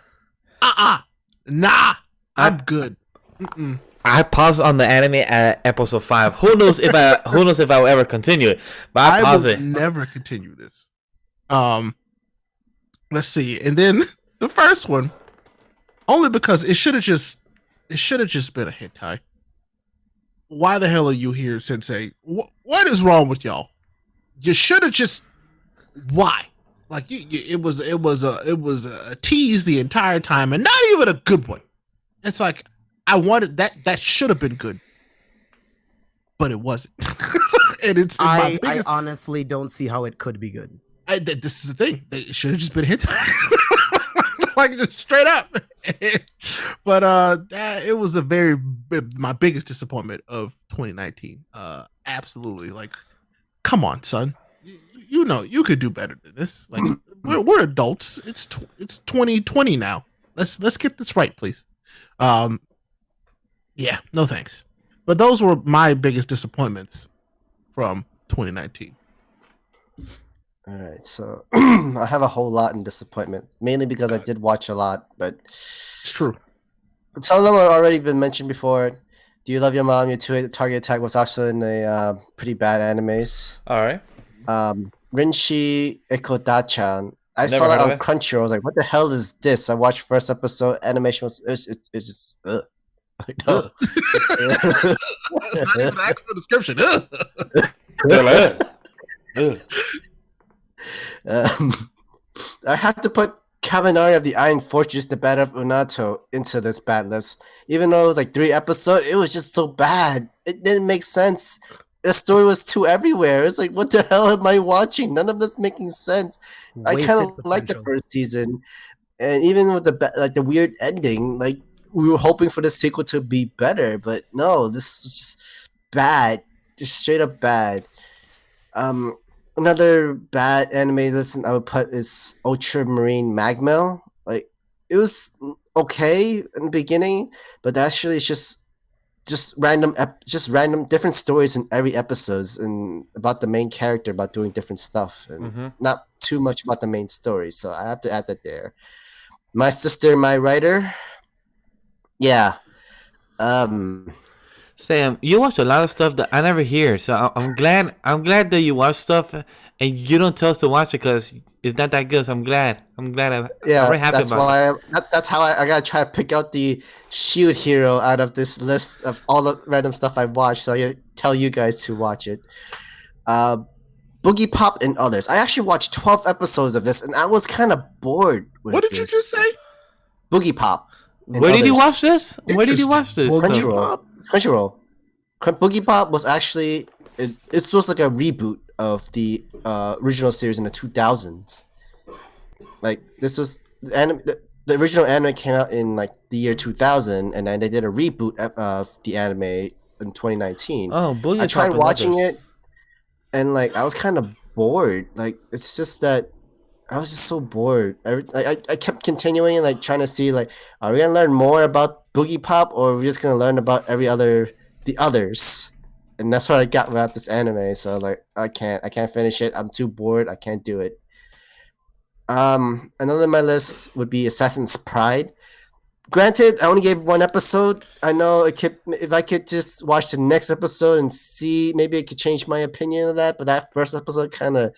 nah. I'm good. Mm-mm. I paused on the anime at episode 5. Who knows if I will ever continue it? But I paused it. Never continue this. Let's see, and then the first one, only because it should have just been a hentai. Why the hell are you here, Sensei? What is wrong with y'all? You should have just. Why? Like it was a tease the entire time, and not even a good one. It's like I wanted that. That should have been good, but it wasn't. And it's I honestly don't see how it could be good. This is the thing. It should have just been hit, like just straight up. But it was my biggest disappointment of 2019. Absolutely. Like, come on, son. You know you could do better than this. Like we're adults. It's 2020 now. Let's get this right, please. Yeah, no thanks. But those were my biggest disappointments from 2019. All right, so I have a whole lot in disappointment, mainly because I did watch a lot, but it's true. Some of them have already been mentioned before. Do You Love Your Mom? Your Two Target Attack was also in a pretty bad animes. All right. Rinshi Ekodachan. I saw that on Crunchyroll. I was like, what the hell is this? I watched first episode. Animation was it's just ugh. Not even an actual description. I had to put Kaminari of the Iron Fortress, the Battle of Unato, into this bad list. Even though it was like 3 episodes, it was just so bad. It didn't make sense. The story was too everywhere. It's like, what the hell am I watching? None of this making sense. I kind of liked the first season, and even with the weird ending, like we were hoping for the sequel to be better, but no, this was just bad, just straight up bad. Another bad anime listen I would put is Ultramarine Magmel. Like it was okay in the beginning, but actually it's just random different stories in every episodes and about the main character about doing different stuff and not too much about the main story. So I have to add that there. My Sister, My Writer. Yeah. Sam, you watch a lot of stuff that I never hear, so I'm glad that you watch stuff and you don't tell us to watch it because it's not that good. So I'm glad. I'm very happy that's about why that's how I gotta try to pick out the shield hero out of this list of all the random stuff I watched. So I tell you guys to watch it. Boogie Pop and Others. I actually watched 12 episodes of this and I was kind of bored with What did you just say? Boogie Pop. Where did you watch this? Where did you watch this? Crunchyroll. Boogie Pop was actually it was like a reboot of the original series in the 2000s. Like this was the original anime came out in like the year 2000, and then they did a reboot of the anime in 2019. Oh, Boogie Pop! I tried watching it, and like I was kind of bored. Like it's just that I was just so bored. I kept continuing and like trying to see like, are we gonna learn more about Boogie Pop or are we just gonna learn about the others? And that's what I got about this anime. So like, I can't finish it. I'm too bored. I can't do it. Another on my list would be Assassin's Pride. Granted, I only gave 1 episode. I know if I could just watch the next episode and see, maybe I could change my opinion of that. But that first episode kind of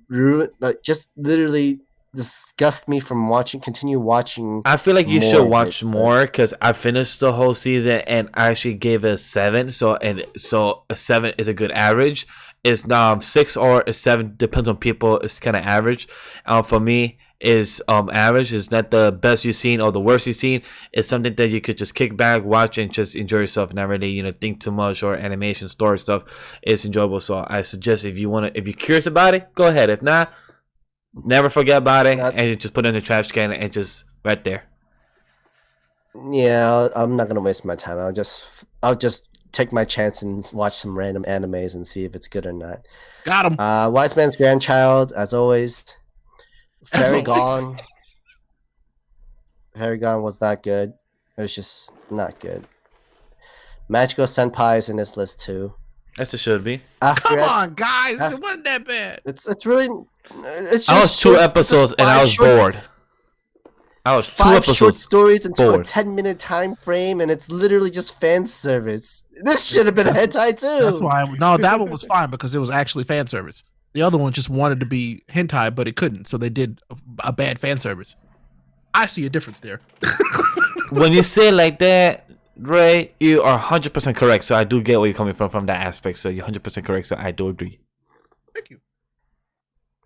ruined, like, just literally disgust me from continue watching. I feel like you more should of watch it, but- more because I finished the whole season and I actually gave it a 7. So a 7 is a good average. It's 6 or a 7 depends on people. It's kind of average. For me, is average. Is not the best you've seen or the worst you've seen. It's something that you could just kick back, watch, and just enjoy yourself. Not really think too much or animation story stuff. It's enjoyable. So I suggest if you're curious about it, go ahead. If not, never forget about it and you just put it in the trash can and just right there. Yeah, I'm not gonna waste my time. I'll just take my chance and watch some random animes and see if it's good or not. Got him. Wise Man's Grandchild, as always. As Fairy always. Gone. Fairy Gone was not good. It was just not good. Magical Senpai is in this list too. As it should be. Come on, guys. Ah. It wasn't that bad. It's really. It's just I was 2 short- episodes it's and I five was short- bored. I was 2 5 short episodes. stories into a bored. 10-minute time frame, and it's literally just fan service. This should have been a hentai too. That's why. No, that one was fine because it was actually fan service. The other one just wanted to be hentai, but it couldn't, so they did a bad fan service. I see a difference there. When you say it like that, Ray, you are 100% correct. So I do get where you're coming from that aspect. So you're 100% correct. So I do agree. Thank you.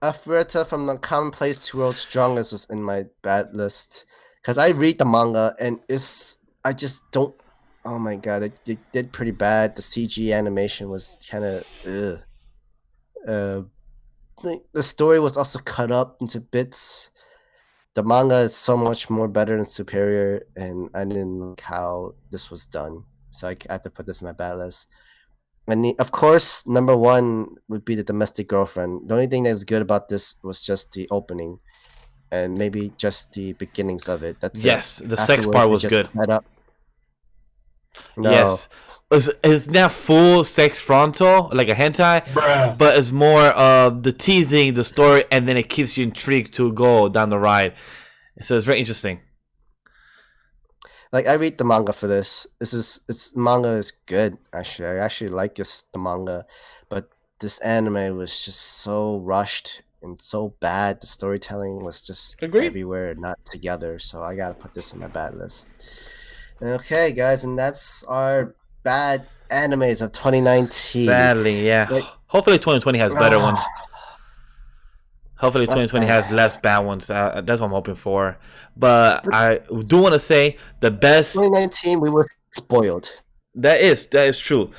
Afureta from the Commonplace to World's Strongest was in my bad list because I read the manga and I just don't. Oh my god, it did pretty bad. The CG animation was kind of the story was also cut up into bits. The manga is so much more better and superior, and I didn't like how this was done. So I had to put this in my bad list. And of course, number 1 would be The Domestic Girlfriend. The only thing that's good about this was just the opening, and maybe just the beginnings of it. That's Yes, it. the sex Afterwards, part we was just good. sped up. No. Yes. It's not full sex frontal like a hentai, but it's more of the teasing, the story, and then it keeps you intrigued to go down the ride. So it's very interesting. Like I read the manga for this. Manga is good actually. I actually like the manga, but this anime was just so rushed and so bad. The storytelling was just Agreed. everywhere, not together. So I gotta put this in my bad list. Okay, guys, and that's our bad animes of 2019. Sadly, yeah. Wait. Hopefully 2020 has better Ah. ones. Hopefully 2020 has less bad ones. That's what I'm hoping for. But I do want to say the best. 2019, we were spoiled. That is true.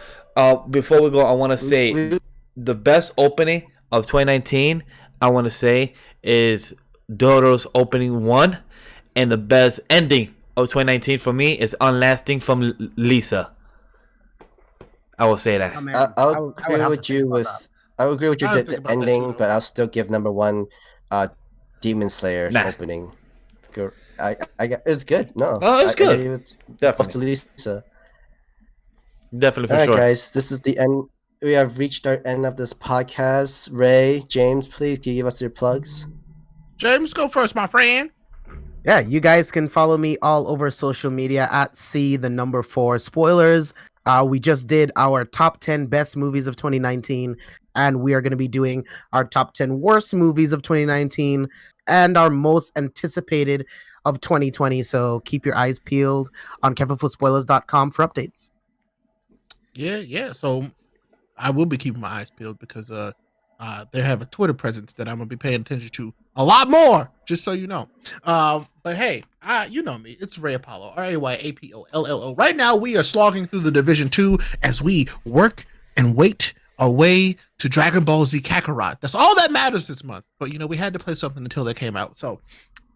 Before we go, I want to say We- the best opening of 2019. I want to say is Doro's opening 1, and the best ending of 2019 for me is Unlasting from Lisa. I will say that. I'll agree with you with. I would agree with you I was the thinking about that ending, too. but I'll still give number 1, Demon Slayer Nah. opening. It's good. No, Oh, it's good. I give it off to Definitely, Lisa. definitely for All right, sure. guys, this is the end. We have reached our end of this podcast. Ray, James, please can you give us your plugs? James, go first, my friend. Yeah, you guys can follow me all over social media at C4 spoilers. We just did our top 10 best movies of 2019, and we are going to be doing our top 10 worst movies of 2019 and our most anticipated of 2020. So keep your eyes peeled on kevinfoodspoilers.com for updates. Yeah. So I will be keeping my eyes peeled because they have a Twitter presence that I'm gonna be paying attention to a lot more. Just so you know. But hey, you know me. It's Rayapollo, Rayapollo. Right now, we are slogging through the Division 2 as we work and wait our way to Dragon Ball Z Kakarot. That's all that matters this month. But we had to play something until they came out. So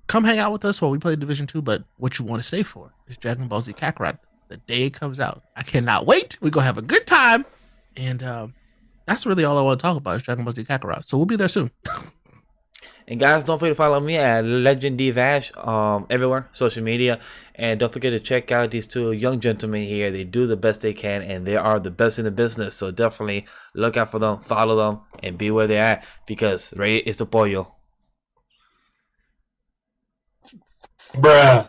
come hang out with us while we play Division 2. But what you want to stay for is Dragon Ball Z Kakarot the day it comes out. I cannot wait. We're gonna have a good time. And that's really all I want to talk about is Dragon Ball Z Kakarot. So we'll be there soon. And guys, don't forget to follow me at Legend D Vash everywhere, social media. And don't forget to check out these 2 young gentlemen here. They do the best they can, and they are the best in the business. So definitely look out for them, follow them, and be where they're at, because Ray is the pollo. Bruh.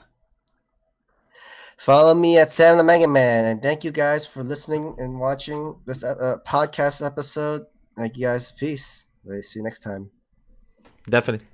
Follow me at Sam the Mega Man, and thank you guys for listening and watching this podcast episode. Thank you guys. Peace. See you next time. Definitely.